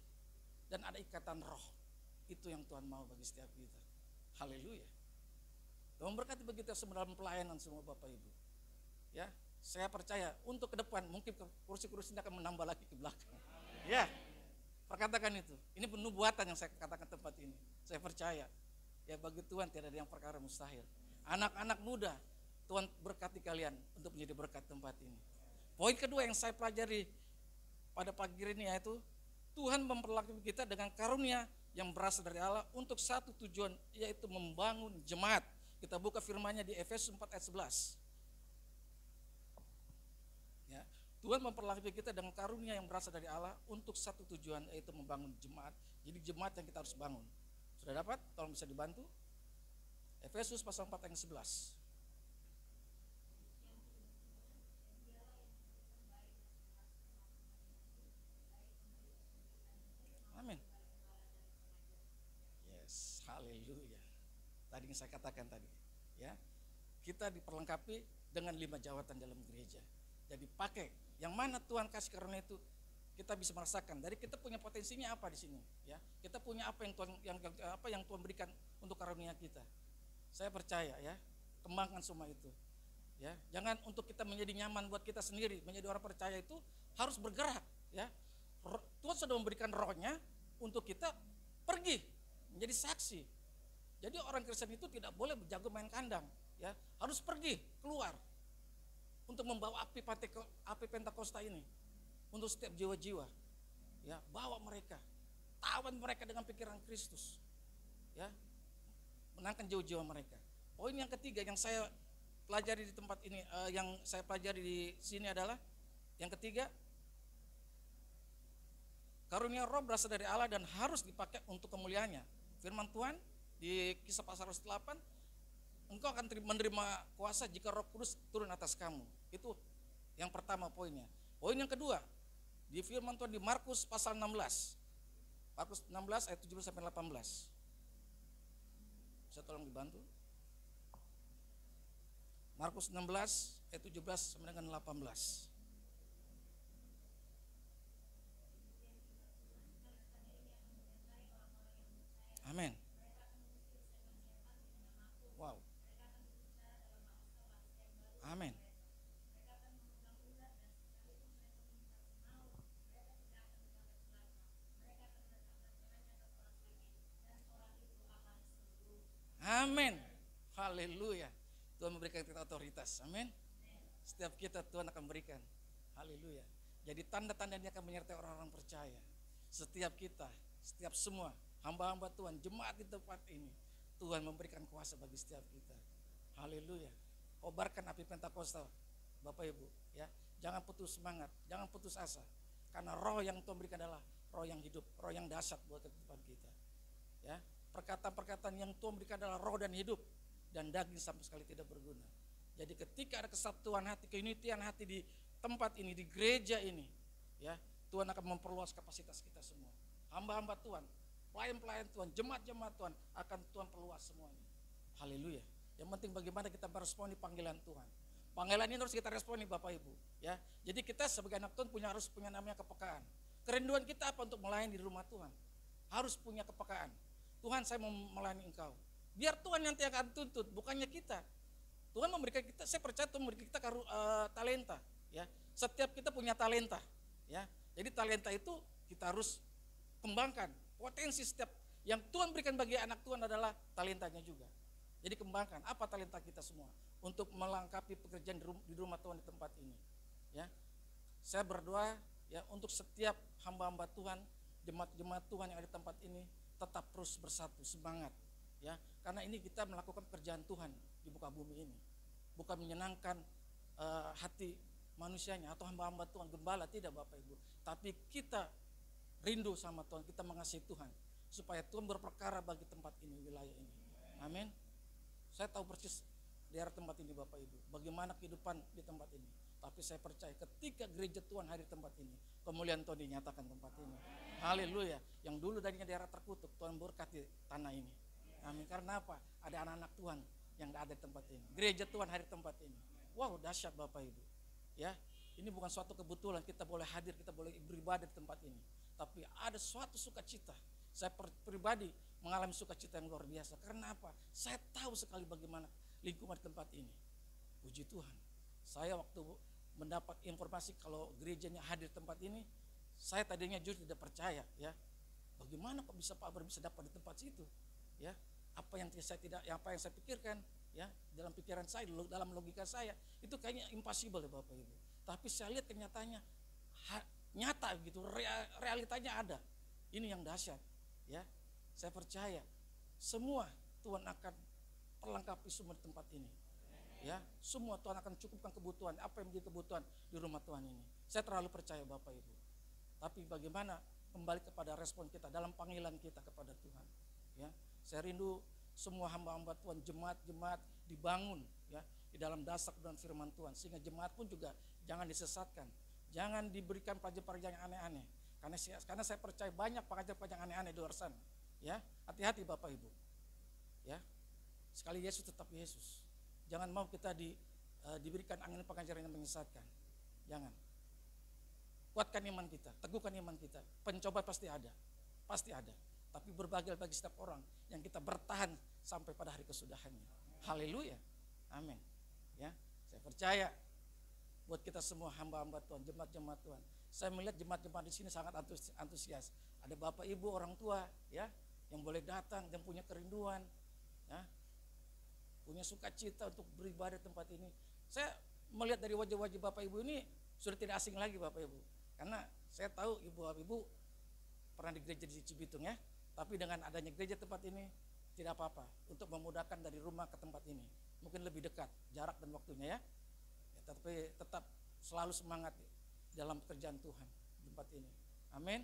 dan ada ikatan roh. Itu yang Tuhan mau bagi setiap kita. Haleluya. Tuhan memberkati begitu dalam pelayanan semua Bapak Ibu. Ya, saya percaya untuk ke depan mungkin kursi-kursi ini akan menambah lagi ke belakang. Ya, perkatakan itu. Ini penubuatan yang saya katakan tempat ini. Saya percaya. Ya, bagi Tuhan tidak ada yang perkara mustahil. Anak-anak muda, Tuhan berkati kalian untuk menjadi berkat tempat ini. Poin kedua yang saya pelajari pada pagi ini yaitu Tuhan memperlakukan kita dengan karunia yang berasal dari Allah untuk satu tujuan, yaitu membangun jemaat. Kita buka firman-Nya di Efesus 4 ayat 11. Ya, Tuhan memperlakukan kita dengan karunia yang berasal dari Allah untuk satu tujuan, yaitu membangun jemaat. Jadi jemaat yang kita harus bangun. Sudah dapat? Tolong bisa dibantu. Efesus pasal 4 ayat 11. Amin. Yes, haleluya. Tadi yang saya katakan tadi, ya. Kita diperlengkapi dengan 5 jawatan dalam gereja. Jadi pakai yang mana Tuhan kasih karunia itu, kita bisa merasakan. Dari kita punya potensinya apa di sini, ya. Kita punya apa yang Tuhan berikan untuk karunia kita. Saya percaya, ya. Kembangkan semua itu. Ya, jangan untuk kita menjadi nyaman buat kita sendiri, menjadi orang percaya itu harus bergerak, ya. Tuhan sudah memberikan rohnya untuk kita pergi menjadi saksi. Jadi orang Kristen itu tidak boleh jago main kandang, ya. Harus pergi keluar untuk membawa api Pentakosta ini untuk setiap jiwa-jiwa, ya. Bawa mereka, tawan mereka dengan pikiran Kristus, ya. Menangkan jiwa-jiwa mereka. Poin yang ketiga yang saya pelajari di tempat ini, yang saya pelajari di sini adalah yang ketiga, karunia roh berasal dari Allah dan harus dipakai untuk kemuliaannya. Firman Tuhan di Kisah pasal 8, engkau akan menerima kuasa jika Roh Kudus turun atas kamu. Itu yang pertama poinnya. Poin yang kedua, di firman Tuhan di Markus pasal 16. Markus 16 ayat 17 sampai 18. Bisa tolong dibantu? Markus 16 ayat 17 sampai dengan 18. Amin. Wow. Amin. Amin. Haleluya. Tuhan memberikan kita otoritas. Amin. Setiap kita Tuhan akan berikan. Haleluya. Jadi tanda-tanda ini akan menyertai orang-orang percaya. Setiap kita, setiap semua hamba-hamba Tuhan, jemaat di tempat ini, Tuhan memberikan kuasa bagi setiap kita. Haleluya. Kobarkan api Pentakosta, Bapak Ibu, ya. Jangan putus semangat, jangan putus asa. Karena roh yang Tuhan berikan adalah roh yang hidup, roh yang dahsyat buat kehidupan kita. Ya. Perkataan-perkataan yang Tuhan berikan adalah roh dan hidup, dan daging sama sekali tidak berguna. Jadi ketika ada kesatuan hati, keunitian hati di tempat ini, di gereja ini, ya, Tuhan akan memperluas kapasitas kita semua. Hamba-hamba Tuhan, pelayan-pelayan Tuhan, jemaat-jemaat Tuhan akan Tuhan perluas semuanya. Haleluya. Yang penting bagaimana kita meresponi panggilan Tuhan. Panggilan ini harus kita responi Bapak Ibu, ya. Jadi kita sebagai anak Tuhan harus punya namanya kepekaan. Kerinduan kita apa untuk melayani di rumah Tuhan? Harus punya kepekaan. Tuhan, saya mau melayani Engkau. Biar Tuhan nanti akan tuntut, bukannya kita. Tuhan memberikan kita, saya percaya Tuhan memberikan kita talenta, ya. Setiap kita punya talenta, ya. Jadi talenta itu kita harus kembangkan. Potensi setiap yang Tuhan berikan bagi anak Tuhan adalah talentanya juga. Jadi kembangkan apa talenta kita semua untuk melengkapi pekerjaan di rumah Tuhan di tempat ini, ya. Saya berdoa ya untuk setiap hamba-hamba Tuhan, jemaat-jemaat Tuhan yang ada di tempat ini tetap terus bersatu, semangat, ya. Karena ini kita melakukan pekerjaan Tuhan di muka bumi ini, bukan menyenangkan hati manusianya atau hamba-hamba Tuhan, gembala, tidak Bapak Ibu. Tapi kita rindu sama Tuhan, kita mengasihi Tuhan, supaya Tuhan berperkara bagi tempat ini, wilayah ini. Amin. Saya tahu persis daerah tempat ini Bapak Ibu, bagaimana kehidupan di tempat ini. Tapi saya percaya ketika gereja Tuhan hadir di tempat ini, kemuliaan Tuhan dinyatakan tempat ini. Haleluya. Yang dulu tadinya daerah terkutuk, Tuhan berkati tanah ini. Amin. Karena apa? Ada anak-anak Tuhan yang ada di tempat ini. Gereja Tuhan hadir di tempat ini. Wow, dahsyat Bapak Ibu. Ya, ini bukan suatu kebetulan kita boleh hadir, kita boleh beribadah di tempat ini. Tapi ada suatu sukacita. Saya pribadi mengalami sukacita yang luar biasa. Karena apa? Saya tahu sekali bagaimana lingkungan di tempat ini. Puji Tuhan. Saya waktu mendapat informasi kalau gerejanya hadir di tempat ini, saya tadinya justru tidak percaya, ya. Bagaimana kok bisa Pak Abram bisa dapat di tempat situ? Ya. Apa yang saya pikirkan, ya, dalam pikiran saya, dalam logika saya, itu kayaknya impossible ya Bapak Ibu. Tapi saya lihat kenyataannya nyata gitu, realitanya ada. Ini yang dahsyat, ya. Saya percaya semua Tuhan akan perlengkapi semua di tempat ini. Ya, semua Tuhan akan cukupkan kebutuhan, apa yang menjadi kebutuhan di rumah Tuhan ini. Saya terlalu percaya Bapak Ibu. Tapi bagaimana kembali kepada respon kita dalam panggilan kita kepada Tuhan, ya. Saya rindu semua hamba-hamba Tuhan, jemaat-jemaat dibangun, ya, di dalam dasar dan firman Tuhan, sehingga jemaat pun juga jangan disesatkan, jangan diberikan pelajaran-pelajaran yang aneh-aneh, karena saya percaya banyak pengajar-pengajar aneh-aneh di luar sana, ya. Hati-hati Bapak Ibu, ya. Sekali Yesus tetap Yesus, jangan mau kita diberikan angin pengajaran yang menyesatkan, jangan. Kuatkan iman kita, teguhkan iman kita. Pencoba pasti ada, tapi berbahagia bagi setiap orang yang kita bertahan sampai pada hari kesudahannya. Haleluya, amin. Ya, saya percaya buat kita semua hamba-hamba Tuhan, jemaat-jemaat Tuhan. Saya melihat jemaat-jemaat di sini sangat antusias. Ada bapak ibu, orang tua, ya, yang boleh datang, yang punya kerinduan, ya, punya sukacita untuk beribadah di tempat ini. Saya melihat dari wajah-wajah bapak ibu ini sudah tidak asing lagi Bapak Ibu, karena saya tahu ibu-ibu pernah di gereja di Cibitung, ya. Tapi dengan adanya gereja tempat ini tidak apa-apa untuk memudahkan dari rumah ke tempat ini. Mungkin lebih dekat jarak dan waktunya, ya. Tapi tetap selalu semangat dalam pekerjaan Tuhan di tempat ini. Amin.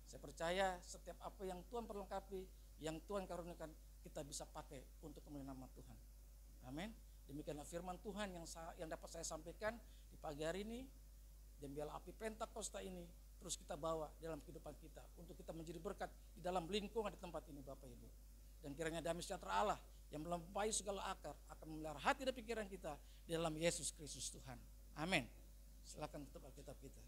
Saya percaya setiap apa yang Tuhan perlengkapi, yang Tuhan karuniakan, kita bisa pakai untuk kemuliaan nama Tuhan. Amin. Demikianlah firman Tuhan yang dapat saya sampaikan di pagi hari ini. Dan biarlah api Pentakosta ini terus kita bawa dalam kehidupan kita untuk kita menjadi berkat di dalam lingkungan di tempat ini Bapak Ibu. Dan kiranya damai sejahtera Allah yang melampaui segala akar akan memelihara hati dan pikiran kita di dalam Yesus Kristus Tuhan. Amin. Silakan tutup Alkitab kita.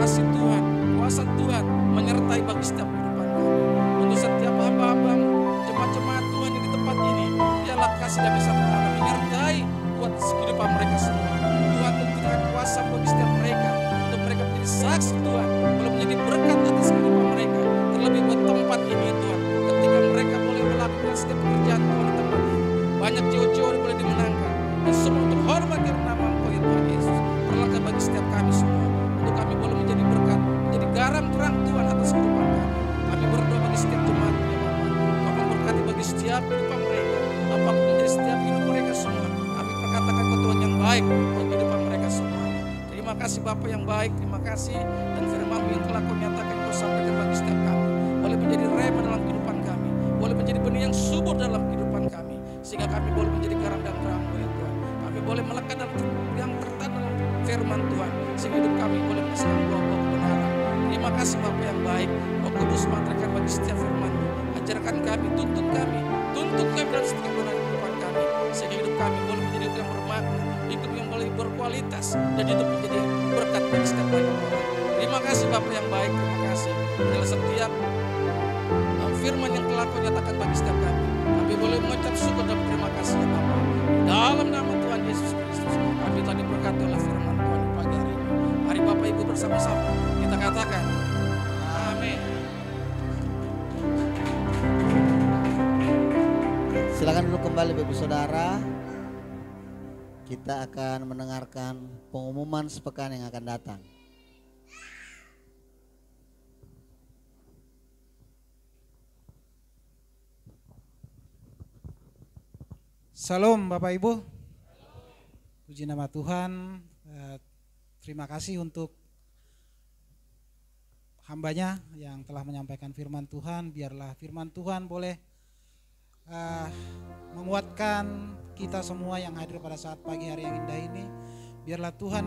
kasih Tuhan, kuasa Tuhan menyertai bagi setiap kehidupan kami. Untuk setiap hamba-hambamu, jemaat-jemaat Tuhan yang di tempat ini, biarlah kasih dan bisa menyertai buat kehidupan mereka semua. Tuhan tentukan kuasa bagi setiap mereka, untuk mereka menjadi saksi Tuhan, boleh menjadi berkat atas kehidupan mereka. Terlebih buat tempat ini Tuhan, ketika mereka boleh melakukan setiap pekerjaan Tuhan di tempat ini, banyak jiwa-jiwa yang boleh dimenangkan. Dan semua untuk hormat karena nama Engkau ya Tuhan Yesus. Berlangkah bagi setiap kami semua, untuk kami boleh menjadi berkat, menjadi garam terang Tuhan atas kehidupan kami. Kami berdoa bagi setiap jemaat ya Bapa. Kau memberkati bagi setiap kehidupan mereka, apapun menjadi setiap hidup mereka semua. Kami perkatakan Kau Tuhan yang baik buat kehidupan mereka semuanya. Terima kasih Bapa yang baik, terima kasih. Dan firman-Mu yang telah Kau nyatakan, Kau sampaikan bagi setiap kami, boleh menjadi rema dalam kehidupan kami, boleh menjadi benih yang subur dalam kehidupan kami, sehingga kami boleh menjadi garam dan terang-Mu ya Tuhan. Kami boleh melekat dalam yang tertanam dalam firman Tuhan, sehingga hidup kami boleh menghasilkan buah-buah kebenaran. Terima kasih Bapa yang baik. Roh Kudus mantrakan bagi setiap firman-Mu, ajarkan kami, tuntun kami dalam setiap kehidupan kami, sehingga hidup kami boleh menjadi hidup yang bermakna, hidup yang boleh berkualitas, dan hidup menjadi berkat bagi setiap orang. Terima kasih Bapa yang baik, terima kasih. Dalam setiap firman yang telah Kau nyatakan bagi setiap kami, kami boleh mengucap syukur dan terima kasih ya Bapa. Dalam nama Tuhan Yesus Kristus, kami telah diberkati oleh firman Tuhan di pagi hari ini. Mari Bapak Ibu bersama-sama kita katakan, amin. Silakan duduk kembali Bapak Ibu Saudara. Kita akan mendengarkan pengumuman sepekan yang akan datang. Salam Bapak Ibu, puji nama Tuhan. Terima kasih untuk hambanya yang telah menyampaikan firman Tuhan. Biarlah firman Tuhan boleh menguatkan kita semua yang hadir pada saat pagi hari yang indah ini. Biarlah Tuhan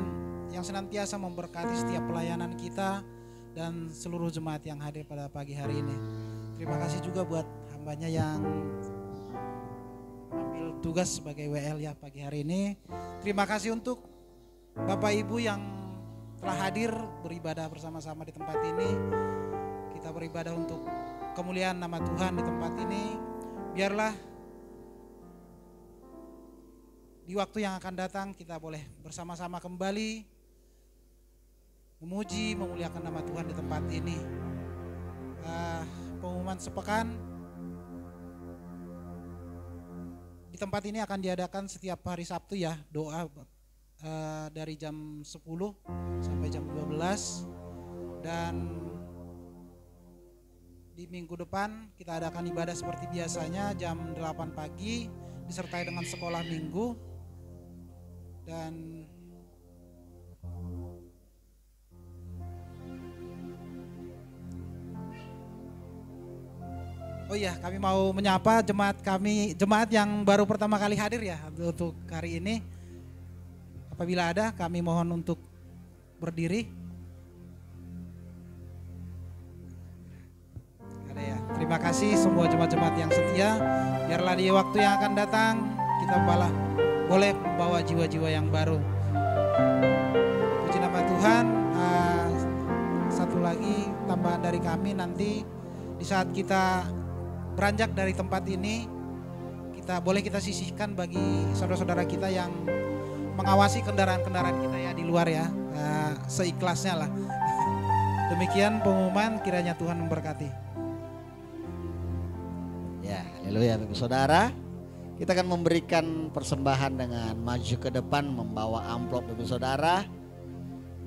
yang senantiasa memberkati setiap pelayanan kita dan seluruh jemaat yang hadir pada pagi hari ini. Terima kasih juga buat hambanya yang ambil tugas sebagai WL ya pagi hari ini. Terima kasih untuk Bapak Ibu yang telah hadir beribadah bersama-sama di tempat ini. Kita beribadah untuk kemuliaan nama Tuhan di tempat ini. Biarlah di waktu yang akan datang kita boleh bersama-sama kembali memuji, memuliakan nama Tuhan di tempat ini. Pengumuman sepekan, di tempat ini akan diadakan setiap hari Sabtu ya, doa dari jam 10 sampai jam 12. Dan di minggu depan kita adakan ibadah seperti biasanya jam 8 pagi disertai dengan sekolah minggu. Dan oh iya, kami mau menyapa jemaat yang baru pertama kali hadir ya untuk hari ini. Apabila ada, kami mohon untuk berdiri. Ada ya. Terima kasih semua jemaat-jemaat yang setia. Biarlah di waktu yang akan datang kita boleh membawa jiwa-jiwa yang baru. Puji nama Tuhan. Satu lagi tambahan dari kami, nanti di saat kita beranjak dari tempat ini, kita sisihkan bagi saudara-saudara kita yang mengawasi kendaraan-kendaraan kita ya di luar ya, seikhlasnya lah. Demikian pengumuman, kiranya Tuhan memberkati. Ya, haleluya Bapak Saudara. Kita akan memberikan persembahan dengan maju ke depan membawa amplop Bapak Saudara.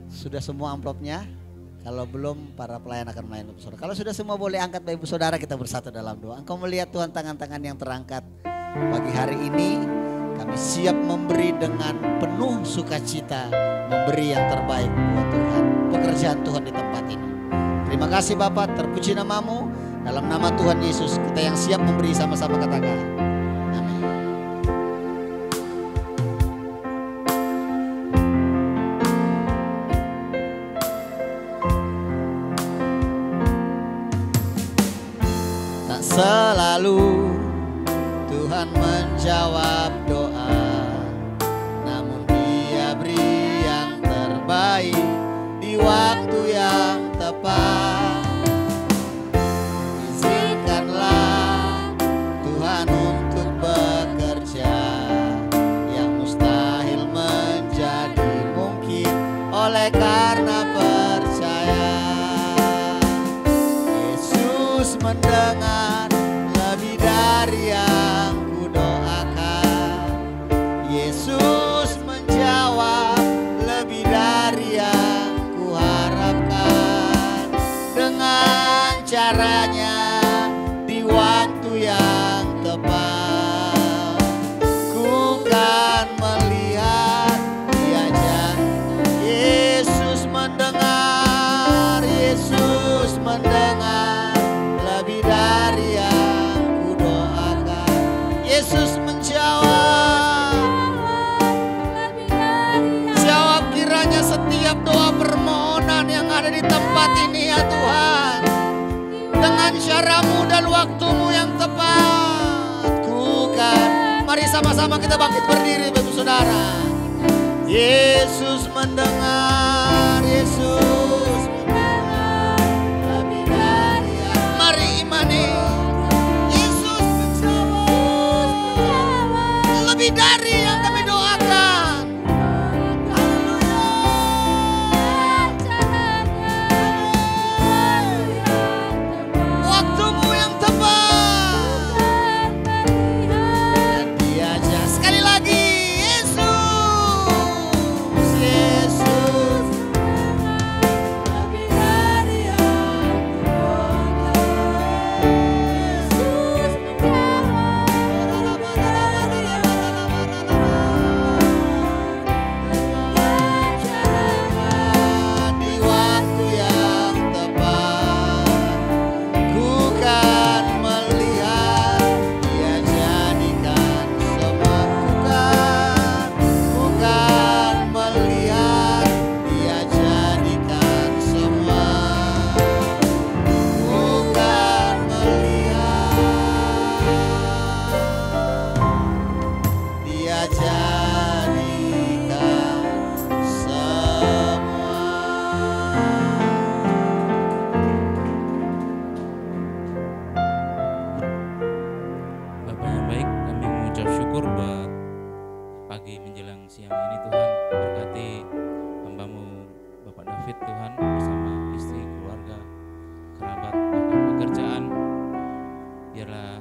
Sudah semua amplopnya? Kalau belum, para pelayan akan melayani Bapak Saudara. Kalau sudah semua, boleh angkat Bapak Saudara, kita bersatu dalam doa. Engkau melihat Tuhan tangan-tangan yang terangkat pagi hari ini. Kami siap memberi dengan penuh sukacita, memberi yang terbaik buat Tuhan, pekerjaan Tuhan di tempat ini. Terima kasih Bapak, terpuji nama-Mu. Dalam nama Tuhan Yesus, kita yang siap memberi sama-sama katakan. Selalu Tuhan menjawab doa, namun Dia beri yang terbaik di waktu yang tepat. Izinkanlah Tuhan untuk bekerja, yang mustahil menjadi mungkin oleh karena percaya. Yesus mendengar lebih dari yang kudoakan. Yesus menjawab lebih dari yang kuharapkan. Dengan caranya di waktu yang tepat, ku kan melihat Dia jatuh. Yesus mendengar, Yesus mendengar lebih dari yang kudoakan. Yesus menjawab. Jawab kiranya setiap doa permohonan yang ada di tempat ini ya Tuhan, dengan caramu dan waktumu yang tepat. Ku kan. Mari sama-sama kita bangkit berdiri Bapak Saudara. Yesus mendengar, Yesus mendengar lebih dari yang. Mari imani. Yesus menjawab lebih dari yang kami doakan. Waktumu yang tepat. Dan Dia aja sekali lagi. Yesus, Yesus lebih dari yang di waktu yang tepat, ku kan melihat Dia jadikan semua. Ku kan melihat Dia jadikan semua. Ku kan melihat Dia jadikan semua. Bapak yang baik, kami mengucap syukur buat pagi menjelang siang ini Tuhan. Berkati hamba-Mu Bapak David Tuhan, bersama istri, keluarga, kerabat, bahkan pekerjaan. Biarlah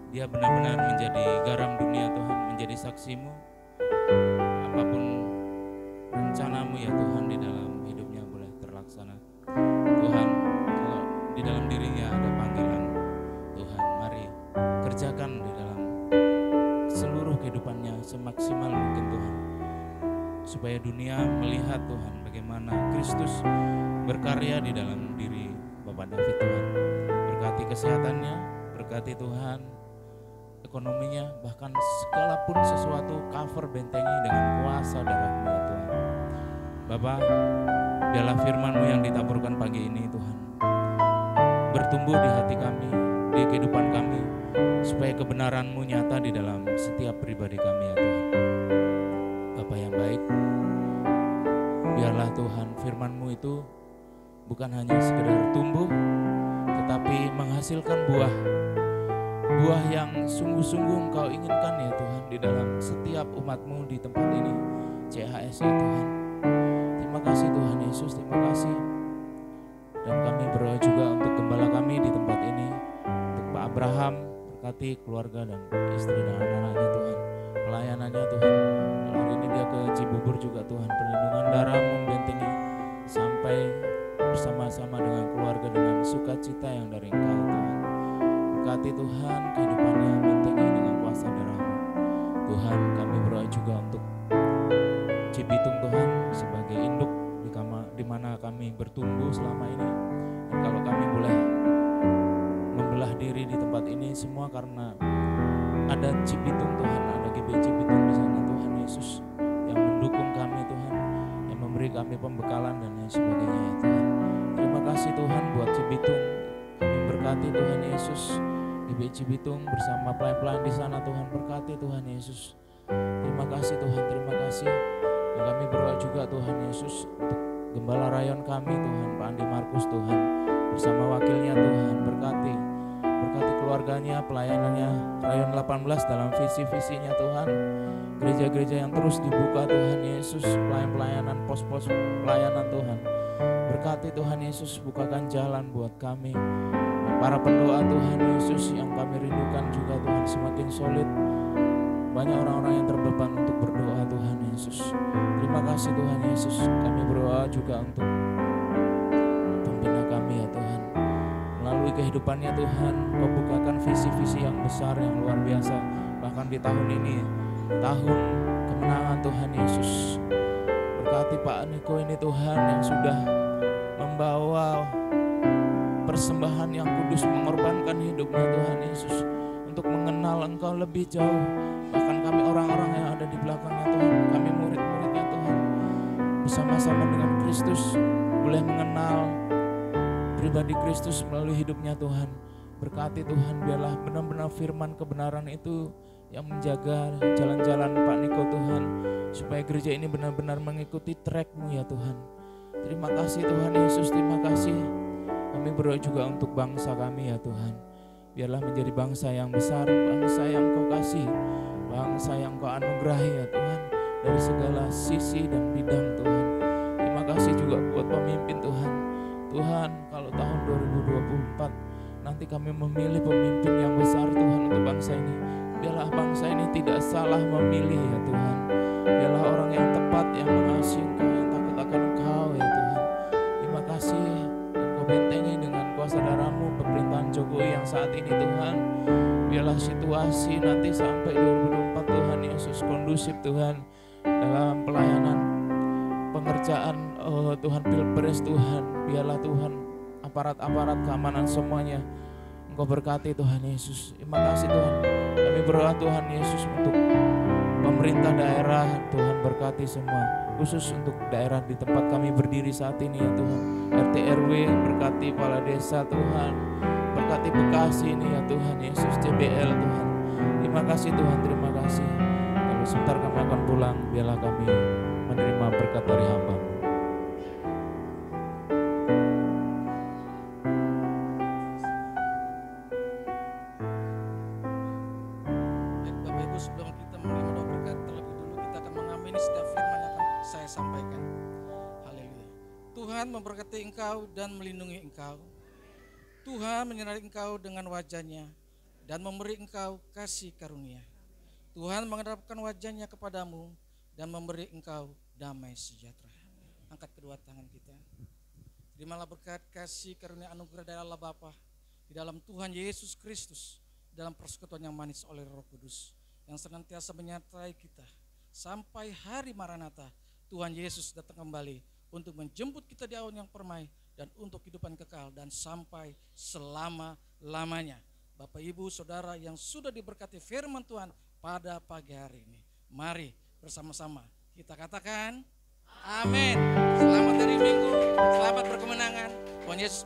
dia benar-benar menjadi garam dunia Tuhan, menjadi saksi-Mu. Apapun rencana-Mu ya Tuhan di dalam hidupnya boleh terlaksana. Tuhan, kalau di dalam dirinya ada panggilan, Tuhan mari kerjakan di dalam seluruh kehidupannya semaksimal mungkin Tuhan, supaya dunia melihat Tuhan bagaimana Kristus berkarya di dalam diri Bapak David Tuhan. Berkati kesehatannya, berkati Tuhan ekonominya, bahkan segala pun sesuatu cover bentengi dengan kuasa darah-Mu ya Tuhan. Bapak, biarlah firman-Mu yang ditaburkan pagi ini Tuhan bertumbuh di hati kami, di kehidupan kami, supaya kebenaran-Mu nyata di dalam setiap pribadi kami ya Tuhan. Bapa yang baik, biarlah Tuhan firman-Mu itu bukan hanya sekedar tumbuh, tetapi menghasilkan buah yang sungguh-sungguh Engkau inginkan ya Tuhan di dalam setiap umat-Mu di tempat ini, CHS ya Tuhan. Terima kasih Tuhan Yesus, terima kasih. Dan kami berdoa juga untuk gembala kami di tempat ini, untuk Pak Abraham, berkati keluarga dan istri dan anak-anaknya Tuhan, pelayanannya Tuhan. Hari ini dia ke Cibubur juga Tuhan, perlindungan darah membentengi sampai bersama-sama dengan keluarga dengan sukacita yang dari Engkau Tuhan. Berkati Tuhan kehidupannya, bentengi dengan kuasa darah-Mu. Tuhan, kami berdoa juga untuk Cibitung Tuhan, sebagai induk di mana kami bertumbuh selama ini. Dan kalau kami boleh membelah diri di tempat ini semua karena ada Cibitung Tuhan, ada GB Cibitung di sana Tuhan Yesus, yang mendukung kami Tuhan, yang memberi kami pembekalan dan lain sebagainya ya Tuhan. Terima kasih Tuhan buat Cibitung. Kami berkati Tuhan Yesus, GB Cibitung bersama pelayan-pelayan di sana Tuhan, berkati Tuhan Yesus. Terima kasih Tuhan, terima kasih. Dan kami berdoa juga Tuhan Yesus untuk Gembala rayon kami Tuhan, Pak Andi Markus Tuhan, bersama wakilnya Tuhan, berkati keluarganya, pelayanannya, rayon 18 dalam visi-visinya Tuhan, gereja-gereja yang terus dibuka Tuhan Yesus, pelayanan pos-pos pelayanan Tuhan, berkati Tuhan Yesus, bukakan jalan buat kami, para pendoa Tuhan Yesus yang kami rindukan juga Tuhan semakin solid. Banyak orang-orang yang terbeban untuk berdoa Tuhan Yesus. Terima kasih Tuhan Yesus. Kami berdoa juga untuk pembina kami ya Tuhan. Melalui kehidupannya Tuhan, Kau bukakan visi-visi yang besar, yang luar biasa. Bahkan di tahun ini, tahun kemenangan Tuhan Yesus. Berkati Pak Niko ini Tuhan yang sudah membawa persembahan yang kudus, mengorbankan hidupnya Tuhan Yesus untuk mengenal Engkau lebih jauh. Bahkan kami orang-orang yang ada di belakangnya Tuhan, kami murid-muridnya Tuhan, bersama-sama dengan Kristus boleh mengenal pribadi Kristus melalui hidupnya Tuhan. Berkati Tuhan, biarlah benar-benar firman kebenaran itu yang menjaga jalan-jalan Pak Niko Tuhan, supaya gereja ini benar-benar mengikuti track-Mu ya Tuhan. Terima kasih Tuhan Yesus, terima kasih. Kami berdoa juga untuk bangsa kami ya Tuhan. Biarlah menjadi bangsa yang besar, bangsa yang Kau kasih, bangsa yang Kau anugerahi ya Tuhan, dari segala sisi dan bidang Tuhan. Terima kasih juga buat pemimpin Tuhan. Tuhan, kalau tahun 2024 nanti kami memilih pemimpin yang besar Tuhan untuk bangsa ini, biarlah bangsa ini tidak salah memilih ya Tuhan. Biarlah orang yang tepat, yang mengasihi Engkau, yang takut akan Engkau ya Tuhan. Terima kasih, dan Kau bentengi dengan kuasa darah-Mu pemerintahan Jokowi yang saat ini Tuhan. Biarlah situasi nanti sampai 2024 Tuhan Yesus kondusif Tuhan, dalam pelayanan pengerjaan Tuhan Pilpres Tuhan. Biarlah Tuhan aparat-aparat keamanan semuanya Engkau berkati Tuhan Yesus. Terima kasih Tuhan. Kami berdoa Tuhan Yesus untuk pemerintah daerah, Tuhan berkati semua, khusus untuk daerah di tempat kami berdiri saat ini ya Tuhan. RT RW berkati kepala desa Tuhan, berkati Bekasi ini ya Tuhan Yesus, CBL Tuhan. Terima kasih Tuhan, terima kasih. Kalau sebentar kami akan pulang, biarlah kami menerima berkat dari Hamba. Baik Bapak Ibu, sebelum kita menerima doa berkat, terlebih dulu kita akan mengamini setiap firman yang akan saya sampaikan. Haleluya. Tuhan memberkati engkau dan melindungi engkau. Tuhan menyinari engkau dengan wajah-Nya dan memberi engkau kasih karunia. Tuhan menghadapkan wajah-Nya kepadamu dan memberi engkau damai sejahtera. Angkat kedua tangan kita. Terimalah berkat, kasih, karunia, anugerah dari Allah Bapa, di dalam Tuhan Yesus Kristus, dalam persekutuan yang manis oleh Roh Kudus, yang senantiasa menyertai kita sampai hari Maranatha. Tuhan Yesus datang kembali untuk menjemput kita di awan yang permai dan untuk kehidupan kekal dan sampai selama-lamanya. Bapak Ibu Saudara yang sudah diberkati firman Tuhan pada pagi hari ini, mari bersama-sama kita katakan amin. Selamat hari Minggu, selamat berkemenangan. Tuhan Yesus